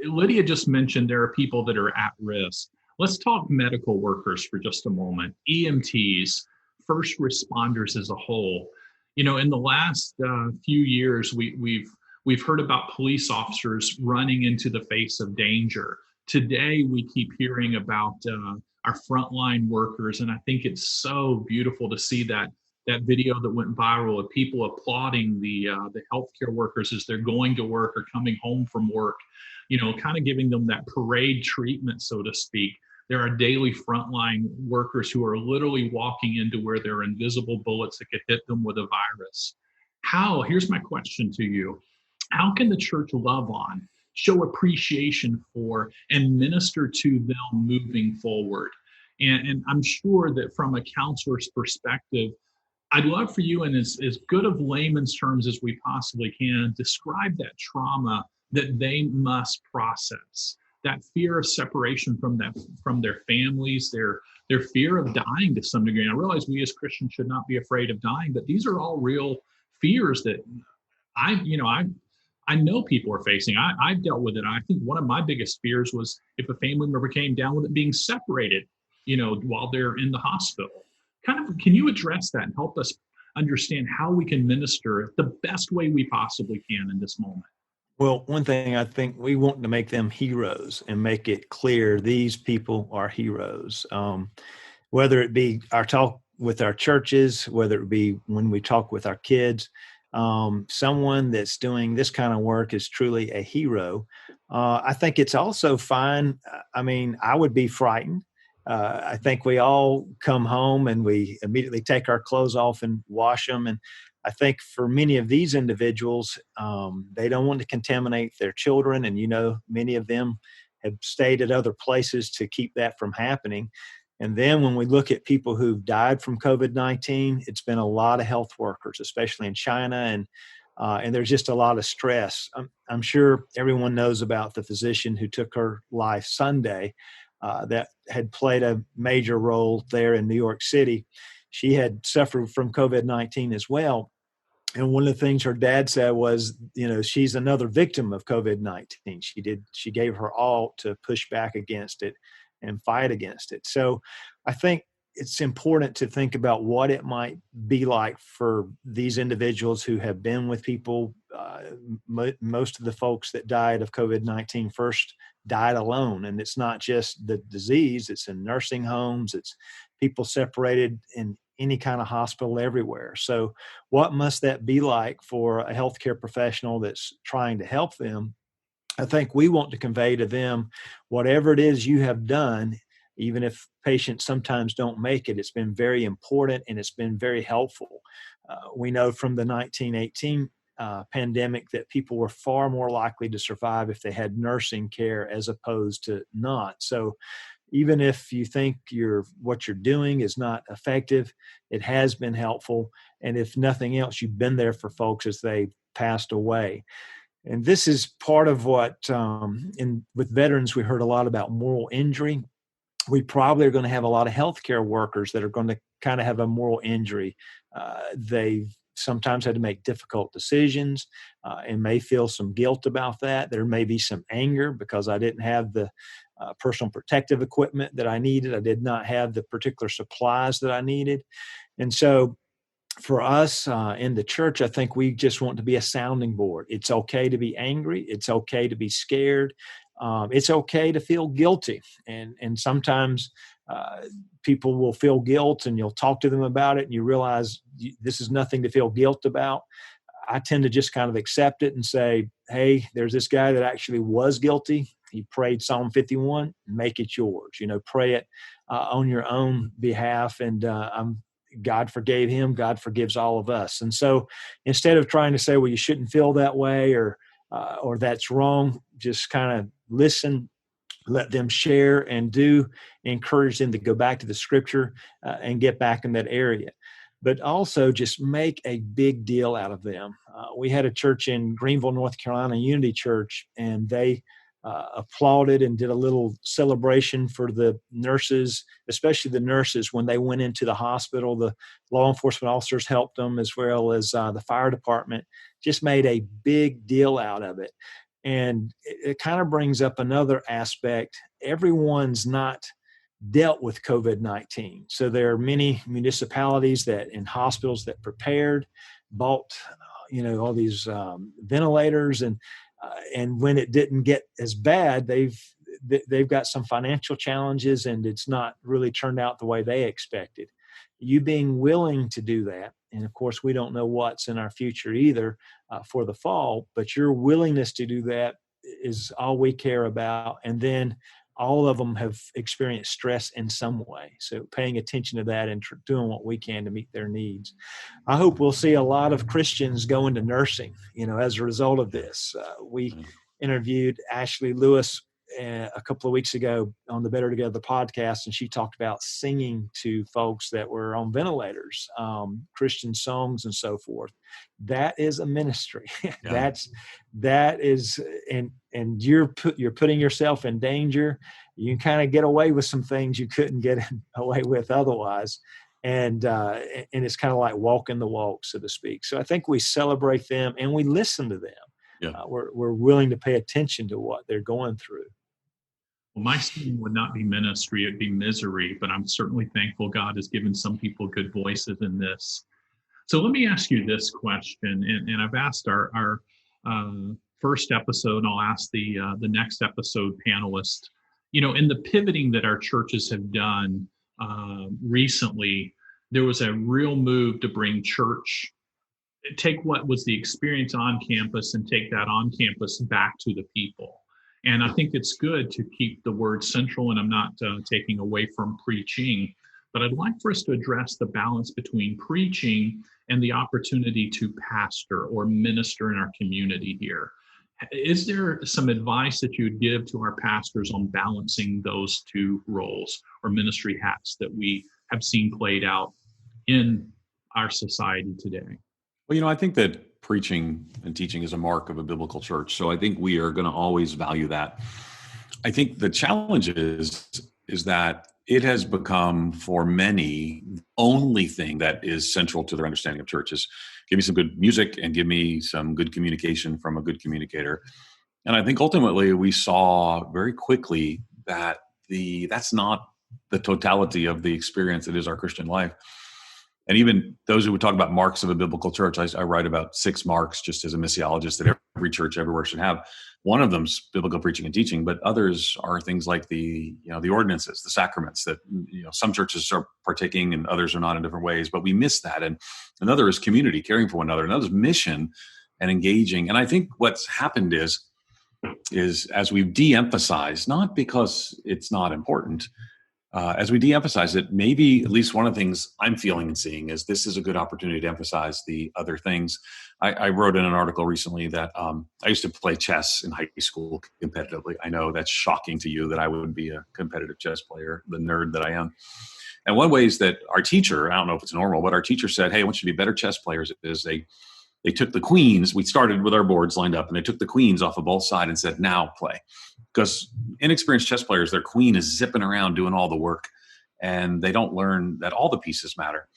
Lydia just mentioned there are people that are at risk. Let's talk medical workers for just a moment, EMTs, first responders as a whole. In the last few years, we've heard about police officers running into the face of danger. Today, we keep hearing about our frontline workers, and I think it's so beautiful to see that video that went viral of people applauding the healthcare workers as they're going to work or coming home from work, kind of giving them that parade treatment, so to speak. There are daily frontline workers who are literally walking into where there are invisible bullets that could hit them with a virus. Here's my question to you. How can the church love on, show appreciation for, and minister to them moving forward? And I'm sure that from a counselor's perspective, I'd love for you, in as good of layman's terms as we possibly can, describe that trauma that they must process, that fear of separation from their families, their fear of dying to some degree. And I realize we as Christians should not be afraid of dying, but these are all real fears that I know people are facing. I've dealt with it. I think one of my biggest fears was if a family member came down with it, being separated, while they're in the hospital. Can you address that and help us understand how we can minister the best way we possibly can in this moment? Well, one thing, I think we want to make them heroes and make it clear these people are heroes. Whether it be our talk with our churches, whether it be when we talk with our kids, someone that's doing this kind of work is truly a hero. I think it's also fine. I would be frightened. I think we all come home and we immediately take our clothes off and wash them. And I think for many of these individuals, they don't want to contaminate their children. And, many of them have stayed at other places to keep that from happening. And then when we look at people who've died from COVID-19, it's been a lot of health workers, especially in China, and there's just a lot of stress. I'm sure everyone knows about the physician who took her life Sunday, that had played a major role there in New York City. She had suffered from COVID-19 as well. And one of the things her dad said was, she's another victim of COVID-19. She gave her all to push back against it and fight against it. So I think it's important to think about what it might be like for these individuals who have been with people. Most of the folks that died of COVID-19 first died alone. And it's not just the disease, it's in nursing homes, it's people separated in any kind of hospital everywhere. So what must that be like for a healthcare professional that's trying to help them? I think we want to convey to them, whatever it is you have done, even if patients sometimes don't make it, it's been very important and it's been very helpful. We know from the 1918 pandemic that people were far more likely to survive if they had nursing care as opposed to not. So even if you think what you're doing is not effective, it has been helpful. And if nothing else, you've been there for folks as they passed away. And this is part of what, with veterans, we heard a lot about moral injury. We probably are going to have a lot of healthcare workers that are going to kind of have a moral injury. They've sometimes had to make difficult decisions and may feel some guilt about that. There may be some anger because I didn't have the personal protective equipment that I needed. I did not have the particular supplies that I needed. And so for us in the church, I think we just want to be a sounding board. It's okay to be angry. It's okay to be scared. It's okay to feel guilty. And sometimes people will feel guilt and you'll talk to them about it and you realize this is nothing to feel guilt about. I tend to just kind of accept it and say, hey, there's this guy that actually was guilty. He prayed Psalm 51, make it yours. Pray it on your own behalf. And God forgave him. God forgives all of us. And so instead of trying to say, well, you shouldn't feel that way or that's wrong, just kind of listen, let them share and encourage them to go back to the scripture and get back in that area. But also just make a big deal out of them. We had a church in Greenville, North Carolina, Unity Church, and they applauded and did a little celebration for the nurses, especially the nurses when they went into the hospital. The law enforcement officers helped them as well as the fire department, just made a big deal out of it. And it kind of brings up another aspect. Everyone's not dealt with COVID-19. So there are many municipalities and hospitals that prepared, bought, all these ventilators, and when it didn't get as bad, they've got some financial challenges, and it's not really turned out the way they expected. You being willing to do that, and of course we don't know what's in our future either for the fall, but your willingness to do that is all we care about. And then all of them have experienced stress in some way. So paying attention to that and doing what we can to meet their needs. I hope we'll see a lot of Christians go into nursing, as a result of this. We interviewed Ashley Lewis a couple of weeks ago on the Better Together podcast, and she talked about singing to folks that were on ventilators, Christian songs and so forth. That is a ministry. Yeah. That is, and you're putting yourself in danger. You can kind of get away with some things you couldn't get away with otherwise. And it's kind of like walking the walk, so to speak. So I think we celebrate them and we listen to them. Yeah. We're willing to pay attention to what they're going through. Well, my singing would not be ministry, it'd be misery, but I'm certainly thankful God has given some people good voices in this. So let me ask you this question, and I've asked our first episode, and I'll ask the next episode panelist. In the pivoting that our churches have done recently, there was a real move to bring church, take what was the experience on campus and take that on campus back to the people. And I think it's good to keep the word central, and I'm not taking away from preaching, but I'd like for us to address the balance between preaching and the opportunity to pastor or minister in our community here. Is there some advice that you would give to our pastors on balancing those two roles or ministry hats that we have seen played out in our society today? Well, I think that preaching and teaching is a mark of a biblical church. So I think we are going to always value that. I think the challenge is that it has become for many the only thing that is central to their understanding of church is give me some good music and give me some good communication from a good communicator. And I think ultimately we saw very quickly that that's not the totality of the experience that is our Christian life. And even those who would talk about marks of a biblical church, I write about 6 marks just as a missiologist that every church everywhere should have. One of them's biblical preaching and teaching, but others are things like the ordinances, the sacraments that some churches are partaking and others are not in different ways, but we miss that. And another is community, caring for one another. Another is mission and engaging. And I think what's happened is as we've de-emphasized, not because it's not important, as we de-emphasize it, maybe at least one of the things I'm feeling and seeing is this is a good opportunity to emphasize the other things. I wrote in an article recently that I used to play chess in high school competitively. I know that's shocking to you that I would be a competitive chess player, the nerd that I am. And one way is that our teacher, I don't know if it's normal, but our teacher said, hey, I want you to be better chess players. Is they took the queens. We started with our boards lined up, and they took the queens off of both sides and said, now play. Because inexperienced chess players, their queen is zipping around doing all the work, and they don't learn that all the pieces matter.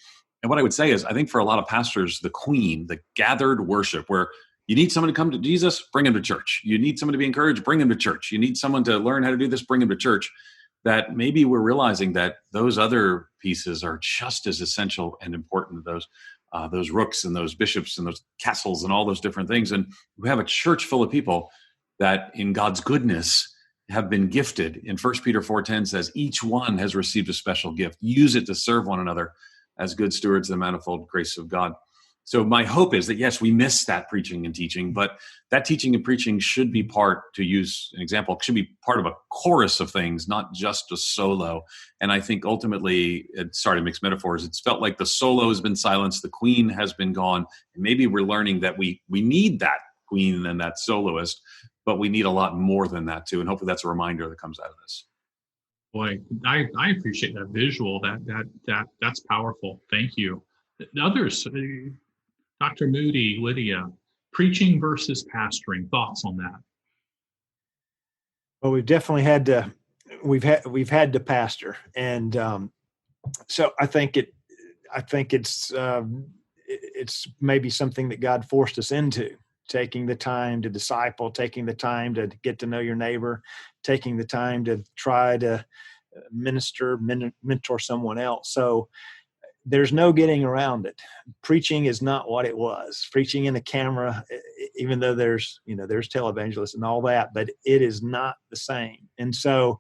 And what I would say is, I think for a lot of pastors, the queen, the gathered worship, where you need someone to come to Jesus, bring him to church. You need someone to be encouraged, bring him to church. You need someone to learn how to do this, bring him to church. That maybe we're realizing that those other pieces are just as essential and important to those rooks and those bishops and those castles and all those different things. And we have a church full of people that in God's goodness have been gifted. In 1 Peter 4:10 says, each one has received a special gift. Use it to serve one another as good stewards of the manifold grace of God. So my hope is that, yes, we miss that preaching and teaching, but that teaching and preaching should be part, to use an example, should be part of a chorus of things, not just a solo. And I think ultimately, sorry to mix metaphors, it's felt like the solo has been silenced, the queen has been gone, and maybe we're learning that we need that queen and that soloist, but we need a lot more than that too. And hopefully that's a reminder that comes out of this. Boy, I appreciate that visual. That's powerful. Thank you. Others, Dr. Moody, Lydia, preaching versus pastoring. Thoughts on that? Well, we've definitely had to. We've had to pastor, and so I think it's maybe something that God forced us into. Taking the time to disciple, taking the time to get to know your neighbor, taking the time to try to mentor someone else. So there's no getting around it. Preaching is not what it was. Preaching in a camera, even though there's televangelists and all that, but it is not the same. And so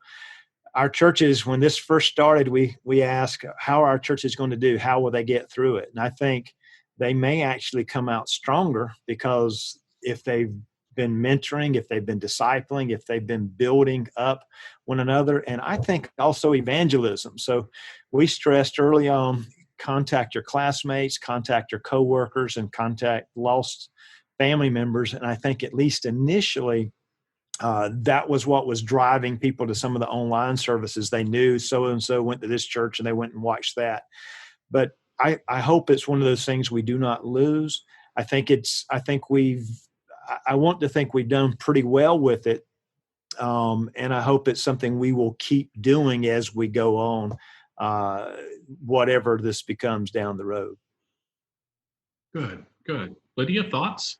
our churches, when this first started, we asked, how are our churches going to do? How will they get through it? And I think they may actually come out stronger because if they've been mentoring, if they've been discipling, if they've been building up one another, and I think also evangelism. So we stressed early on, contact your classmates, contact your coworkers, and contact lost family members. And I think at least initially, that was what was driving people to some of the online services. They knew so-and-so went to this church and they went and watched that. But I hope it's one of those things we do not lose. I want to think we've done pretty well with it. And I hope it's something we will keep doing as we go on, whatever this becomes down the road. Good. Lydia, thoughts?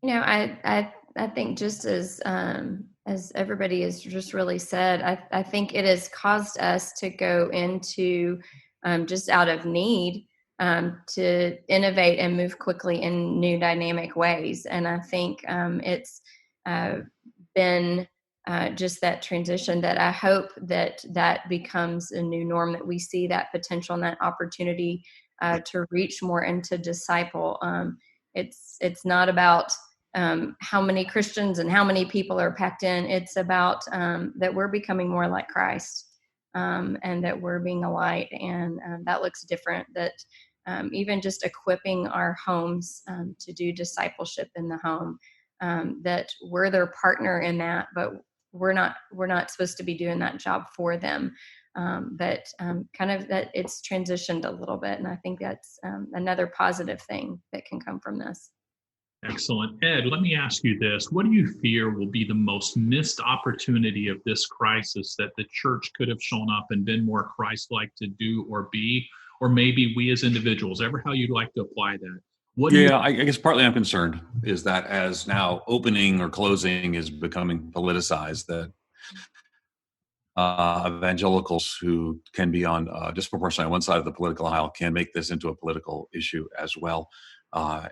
I think just as everybody has just really said, I think it has caused us to go into just out of need to innovate and move quickly in new dynamic ways. And I think it's been just that transition that I hope that becomes a new norm, that we see that potential and that opportunity to reach more and to disciple. It's not about how many Christians and how many people are packed in. It's about that we're becoming more like Christ, and that we're being a light, and that looks different. That even just equipping our homes to do discipleship in the home that we're their partner in that, but we're not supposed to be doing that job for them. But kind of that it's transitioned a little bit. And I think that's another positive thing that can come from this. Excellent. Ed, let me ask you this. What do you fear will be the most missed opportunity of this crisis that the church could have shown up and been more Christ-like to do or be, or maybe we as individuals, ever how you'd like to apply that? I guess partly I'm concerned is that as now opening or closing is becoming politicized, that evangelicals who can be on disproportionately on one side of the political aisle can make this into a political issue as well.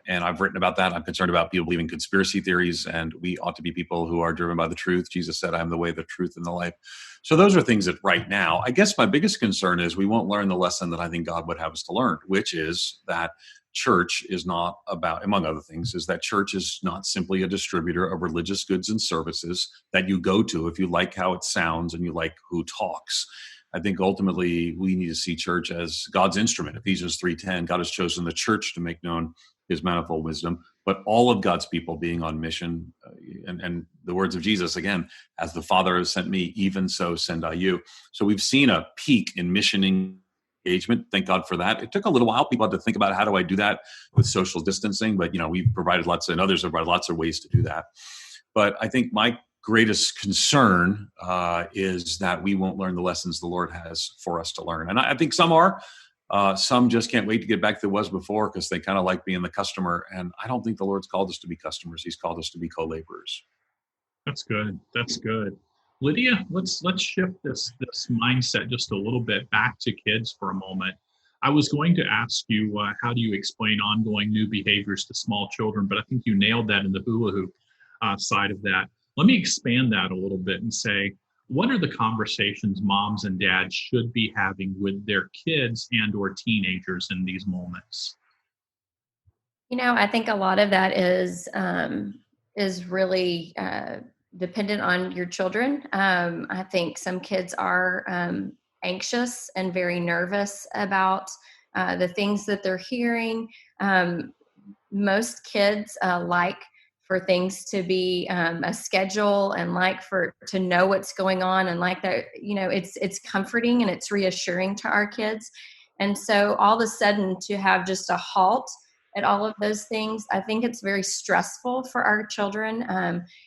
And I've written about that. I'm concerned about people believing conspiracy theories, and we ought to be people who are driven by the truth. Jesus said, I am the way, the truth, and the life. So those are things that right now, I guess my biggest concern is we won't learn the lesson that I think God would have us to learn, which is that church is not about, among other things, is that church is not simply a distributor of religious goods and services that you go to if you like how it sounds and you like who talks. I think ultimately we need to see church as God's instrument. Ephesians 3:10, God has chosen the church to make known his manifold wisdom, but all of God's people being on mission. And the words of Jesus, again, as the Father has sent me, even so send I you. So we've seen a peak in mission engagement. Thank God for that. It took a little while. People had to think about how do I do that with social distancing, but we've provided and others have provided lots of ways to do that. But I think my greatest concern is that we won't learn the lessons the Lord has for us to learn. And I think some are. Some just can't wait to get back to what was before because they kind of like being the customer. And I don't think the Lord's called us to be customers. He's called us to be co-laborers. That's good. That's good. Lydia, let's shift this mindset just a little bit back to kids for a moment. I was going to ask you, how do you explain ongoing new behaviors to small children? But I think you nailed that in the hula hoop side of that. Let me expand that a little bit and say, what are the conversations moms and dads should be having with their kids and or teenagers in these moments? I think a lot of that is really dependent on your children. I think some kids are anxious and very nervous about the things that they're hearing. Most kids like for things to be a schedule and to know what's going on, and like that, it's comforting and it's reassuring to our kids. And so all of a sudden to have just a halt at all of those things, I think it's very stressful for our children.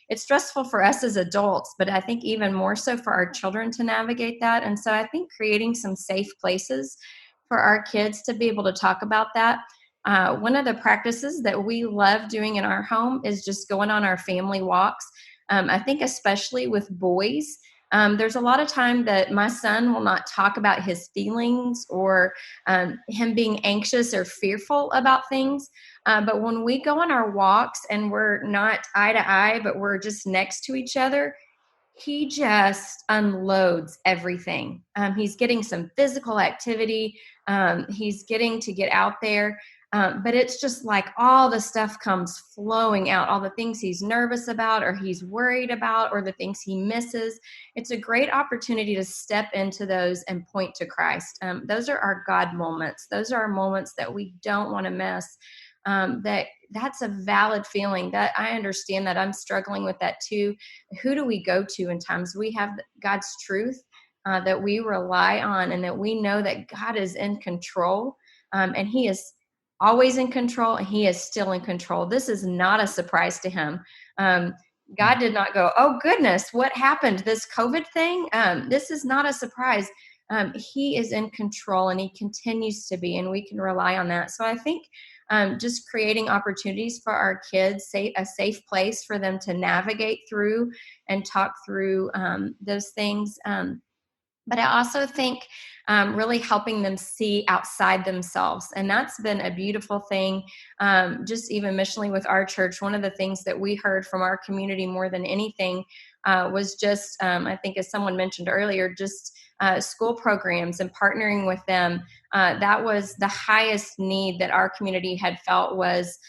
It's stressful for us as adults, but I think even more so for our children to navigate that. And so I think creating some safe places for our kids to be able to talk about that. One of the practices that we love doing in our home is just going on our family walks. I think especially with boys, there's a lot of time that my son will not talk about his feelings or him being anxious or fearful about things. But when we go on our walks and we're not eye to eye, but we're just next to each other, he just unloads everything. He's getting some physical activity. He's getting to get out there. But it's just like all the stuff comes flowing out, all the things he's nervous about or he's worried about or the things he misses. It's a great opportunity to step into those and point to Christ. Those are our God moments. Those are our moments that we don't want to miss. That's a valid feeling. That I understand that. I'm struggling with that too. Who do we go to in times we have God's truth that we rely on, and that we know that God is in control, and he is always in control, and he is still in control. This is not a surprise to him. God did not go, oh goodness, what happened? This COVID thing? This is not a surprise. He is in control, and he continues to be, and we can rely on that. So I think just creating opportunities for our kids, a safe place for them to navigate through and talk through those things. But I also think really helping them see outside themselves. And that's been a beautiful thing. Just even missionally with our church, one of the things that we heard from our community more than anything was just, I think as someone mentioned earlier, just school programs and partnering with them. That was the highest need that our community had felt, was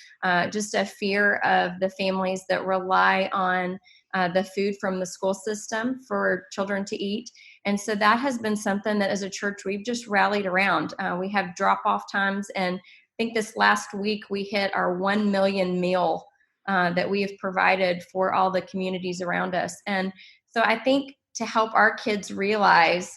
just a fear of the families that rely on the food from the school system for children to eat. And so that has been something that as a church we've just rallied around. We have drop-off times, and I think this last week we hit our 1 million meal that we have provided for all the communities around us. And so I think to help our kids realize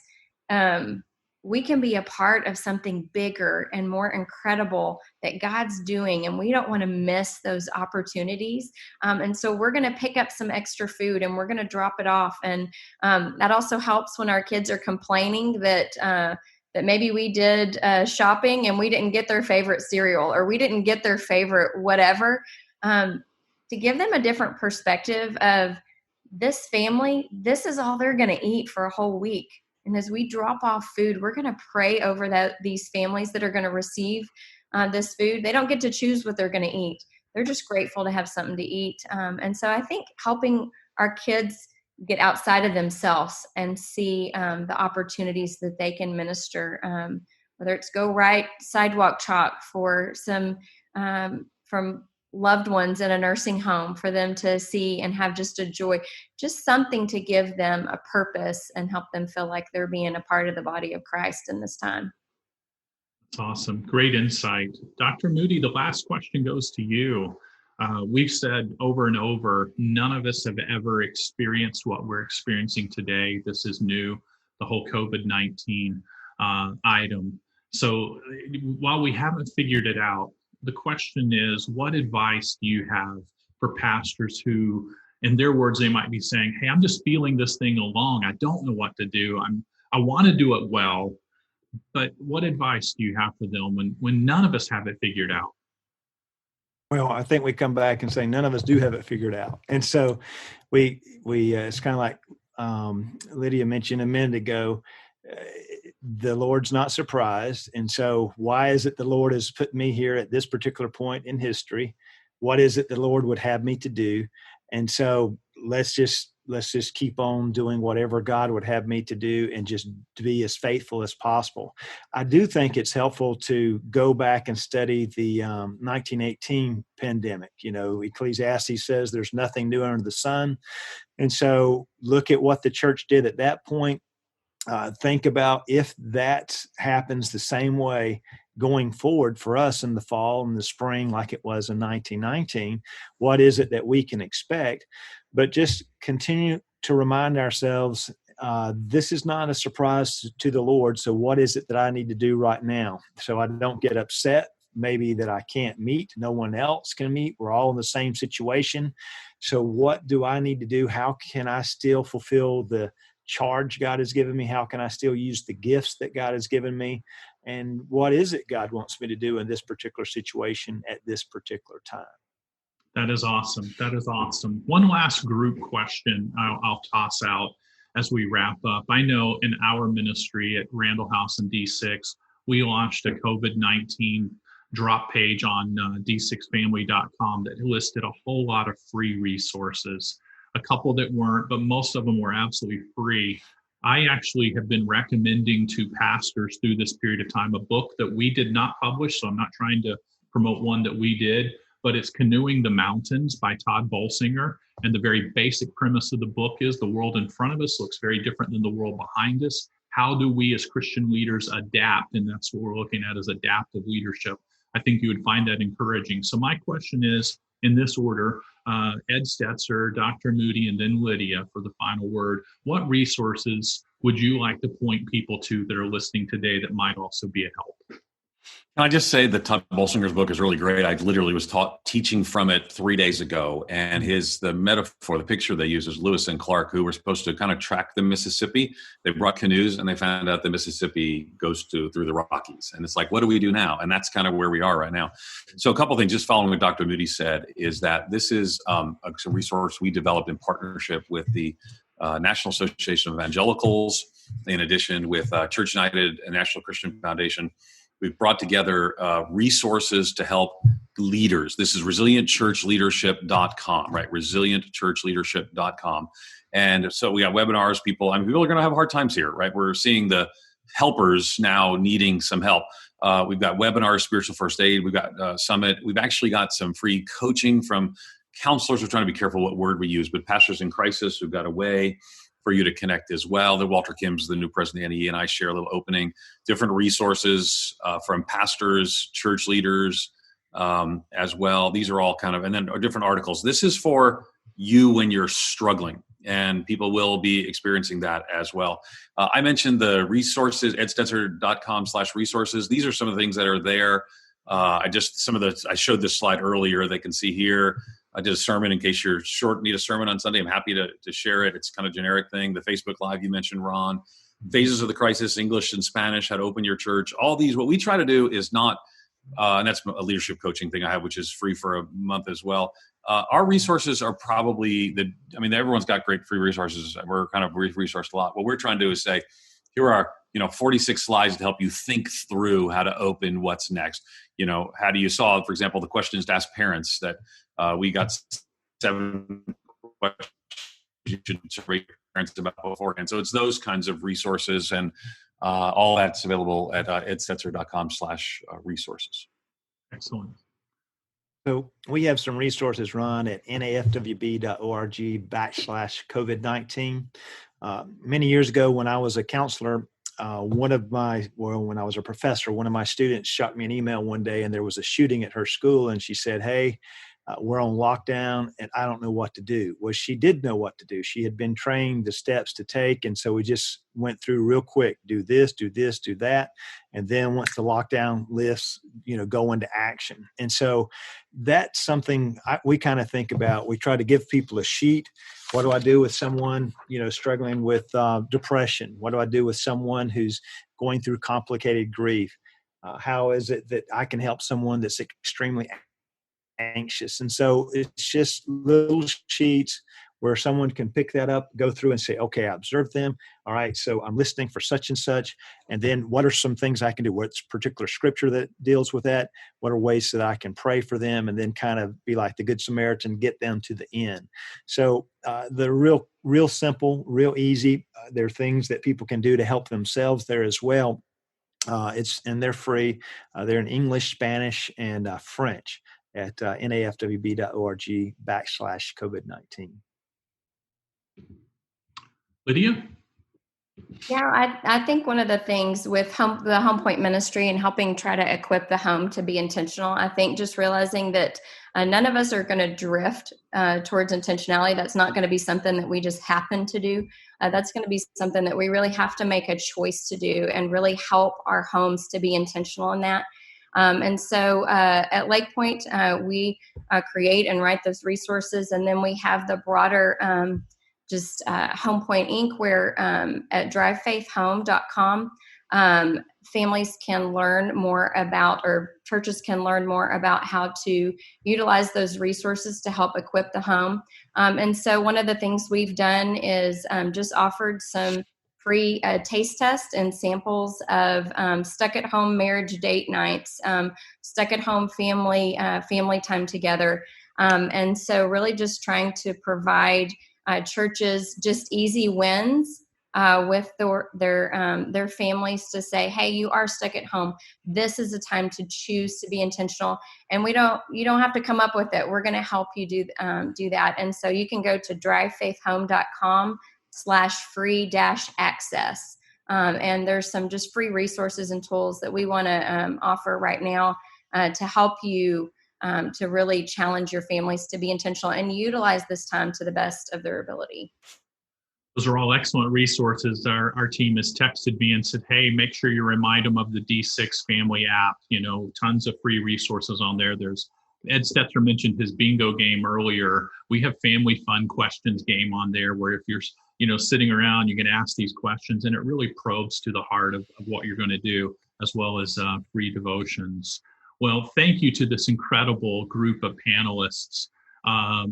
we can be a part of something bigger and more incredible that God's doing, and we don't want to miss those opportunities. And so we're going to pick up some extra food and we're going to drop it off. And that also helps when our kids are complaining that maybe we did shopping and we didn't get their favorite cereal, or we didn't get their favorite whatever, to give them a different perspective of this family, this is all they're going to eat for a whole week. And as we drop off food, we're going to pray over these families that are going to receive this food. They don't get to choose what they're going to eat. They're just grateful to have something to eat. And so I think helping our kids get outside of themselves and see the opportunities that they can minister, whether it's go write sidewalk chalk for some from loved ones in a nursing home, for them to see and have just a joy, just something to give them a purpose and help them feel like they're being a part of the body of Christ in this time. That's awesome. Great insight. Dr. Moody, the last question goes to you. We've said over and over, none of us have ever experienced what we're experiencing today. This is new, the whole COVID-19 item. So while we haven't figured it out, the question is, what advice do you have for pastors who, in their words, they might be saying, hey, I'm just feeling this thing along. I don't know what to do. I want to do it well, but what advice do you have for them when none of us have it figured out? Well, I think we come back and say none of us do have it figured out. And so we it's kind of like Lydia mentioned a minute ago, the Lord's not surprised. And so why is it the Lord has put me here at this particular point in history? What is it the Lord would have me to do? And so let's just keep on doing whatever God would have me to do and just to be as faithful as possible. I do think it's helpful to go back and study the 1918 pandemic. You know, Ecclesiastes says there's nothing new under the sun. And so look at what the church did at that point. Think about if that happens the same way going forward for us in the fall and the spring, like it was in 1919, what is it that we can expect? But just continue to remind ourselves, this is not a surprise to the Lord. So what is it that I need to do right now? So I don't get upset, maybe that I can't meet, no one else can meet. We're all in the same situation. So what do I need to do? How can I still fulfill the charge God has given me? How can I still use the gifts that God has given me? And what is it God wants me to do in this particular situation at this particular time? That is awesome. That is awesome. One last group question I'll toss out as we wrap up. I know in our ministry at Randall House in D6, we launched a COVID-19 drop page on d6family.com that listed a whole lot of free resources. A couple that weren't, but most of them were absolutely free. I actually have been recommending to pastors through this period of time a book that we did not publish, so I'm not trying to promote one that we did, but it's Canoeing the Mountains by Todd Bolsinger. And the very basic premise of the book is the world in front of us looks very different than the world behind us. How do we as Christian leaders adapt? And that's what we're looking at, is adaptive leadership. I think you would find that encouraging. So my question is, in this order, Ed Stetzer, Dr. Moody, and then Lydia for the final word. What resources would you like to point people to that are listening today that might also be a help? Can I just say that Todd Bolsinger's book is really great. I literally was teaching from it 3 days ago, and the metaphor, the picture they use is Lewis and Clark, who were supposed to kind of track the Mississippi. They brought canoes, and they found out the Mississippi goes through the Rockies. And it's like, what do we do now? And that's kind of where we are right now. So a couple of things, just following what Dr. Moody said, is that this is a resource we developed in partnership with the National Association of Evangelicals, in addition with Church United and National Christian Foundation. We've brought together resources to help leaders. This is resilientchurchleadership.com, right? resilientchurchleadership.com. And so we got webinars, people are going to have hard times here, right? We're seeing the helpers now needing some help. We've got webinars, spiritual first aid. We've got summit. We've actually got some free coaching from counselors. We're trying to be careful what word we use, but pastors in crisis, we've got a way for you to connect as well. The Walter Kim's the new president of the NEE, and I share a little opening, different resources from pastors, church leaders, as well. These are all kind of, and then different articles. This is for you when you're struggling, and people will be experiencing that as well. I mentioned the resources, edstetzer.com/resources. These are some of the things that are there. I showed this slide earlier. They can see here. I did a sermon in case you're short, need a sermon on Sunday. I'm happy to share it. It's kind of a generic thing. The Facebook Live you mentioned, Ron. Phases of the Crisis, English and Spanish, how to open your church. All these, what we try to do is not, and that's a leadership coaching thing I have, which is free for a month as well. Our resources are probably everyone's got great free resources. We're kind of resourced a lot. What we're trying to do is say, here are 46 slides to help you think through how to open what's next. How do you solve, for example, the questions to ask parents that we got 7 questions you should rate your parents about beforehand. So it's those kinds of resources, and all that's available at edstetzer.com/resources. Excellent. So we have some resources, Ron, at nafwb.org/COVID-19. Many years ago when I was a counselor, when I was a professor, one of my students shot me an email one day, and there was a shooting at her school, and she said, "Hey, we're on lockdown and I don't know what to do." Well, she did know what to do. She had been trained the steps to take. And so we just went through real quick, do this, do this, do that. And then once the lockdown lifts, go into action. And so that's something we kind of think about. We try to give people a sheet. What do I do with someone, struggling with depression? What do I do with someone who's going through complicated grief? How is it that I can help someone that's extremely anxious? And so it's just little sheets where someone can pick that up, go through and say, okay, I observed them. All right, so I'm listening for such and such. And then what are some things I can do? What's particular scripture that deals with that? What are ways that I can pray for them? And then kind of be like the Good Samaritan, get them to the end. So the real simple, real easy. There are things that people can do to help themselves there as well. And they're free. They're in English, Spanish, and French at nafwb.org/COVID-19. Lydia? Yeah, I think one of the things with the Home Point ministry and helping try to equip the home to be intentional, I think just realizing that none of us are going to drift towards intentionality. That's not going to be something that we just happen to do. That's going to be something that we really have to make a choice to do and really help our homes to be intentional in that. And so at Lake Point, we create and write those resources, and then we have the broader Home Point Inc., where at drivefaithhome.com, families can learn more about, or churches can learn more about how to utilize those resources to help equip the home. And so one of the things we've done is just offered some free taste tests and samples of stuck at home marriage date nights, stuck at home family time together. And so really just trying to provide churches just easy wins with their families to say, hey, you are stuck at home. This is a time to choose to be intentional. And you don't have to come up with it. We're going to help you do that. And so you can go to drivefaithhome.com/free-access. And there's some just free resources and tools that we want to offer right now to help you to really challenge your families to be intentional and utilize this time to the best of their ability. Those are all excellent resources. Our team has texted me and said, hey, make sure you remind them of the D6 family app. Tons of free resources on there. There's Ed Stetzer mentioned his bingo game earlier. We have family fun questions game on there where if you're sitting around, you can ask these questions, and it really probes to the heart of what you're going to do, as well as free devotions. Well, thank you to this incredible group of panelists.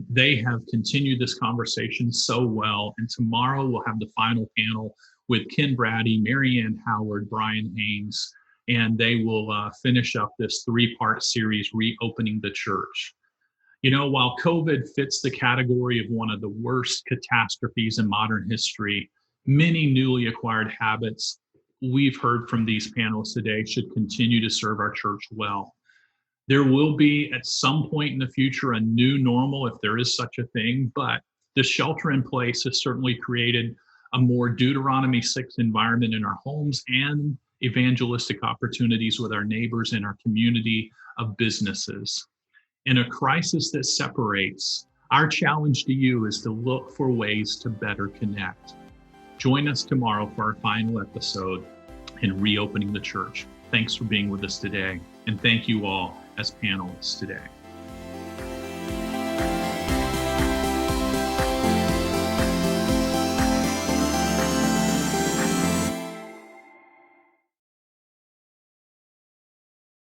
They have continued this conversation so well. And tomorrow we'll have the final panel with Ken Brady, Marianne Howard, Brian Haynes, and they will finish up this 3-part series, Reopening the Church. While COVID fits the category of one of the worst catastrophes in modern history, many newly acquired habits we've heard from these panelists today should continue to serve our church well. There will be at some point in the future a new normal, if there is such a thing, but the shelter in place has certainly created a more Deuteronomy 6 environment in our homes and evangelistic opportunities with our neighbors in our community of businesses. In a crisis that separates, our challenge to you is to look for ways to better connect. Join us tomorrow for our final episode in Reopening the Church. Thanks for being with us today, and thank you all as panelists today.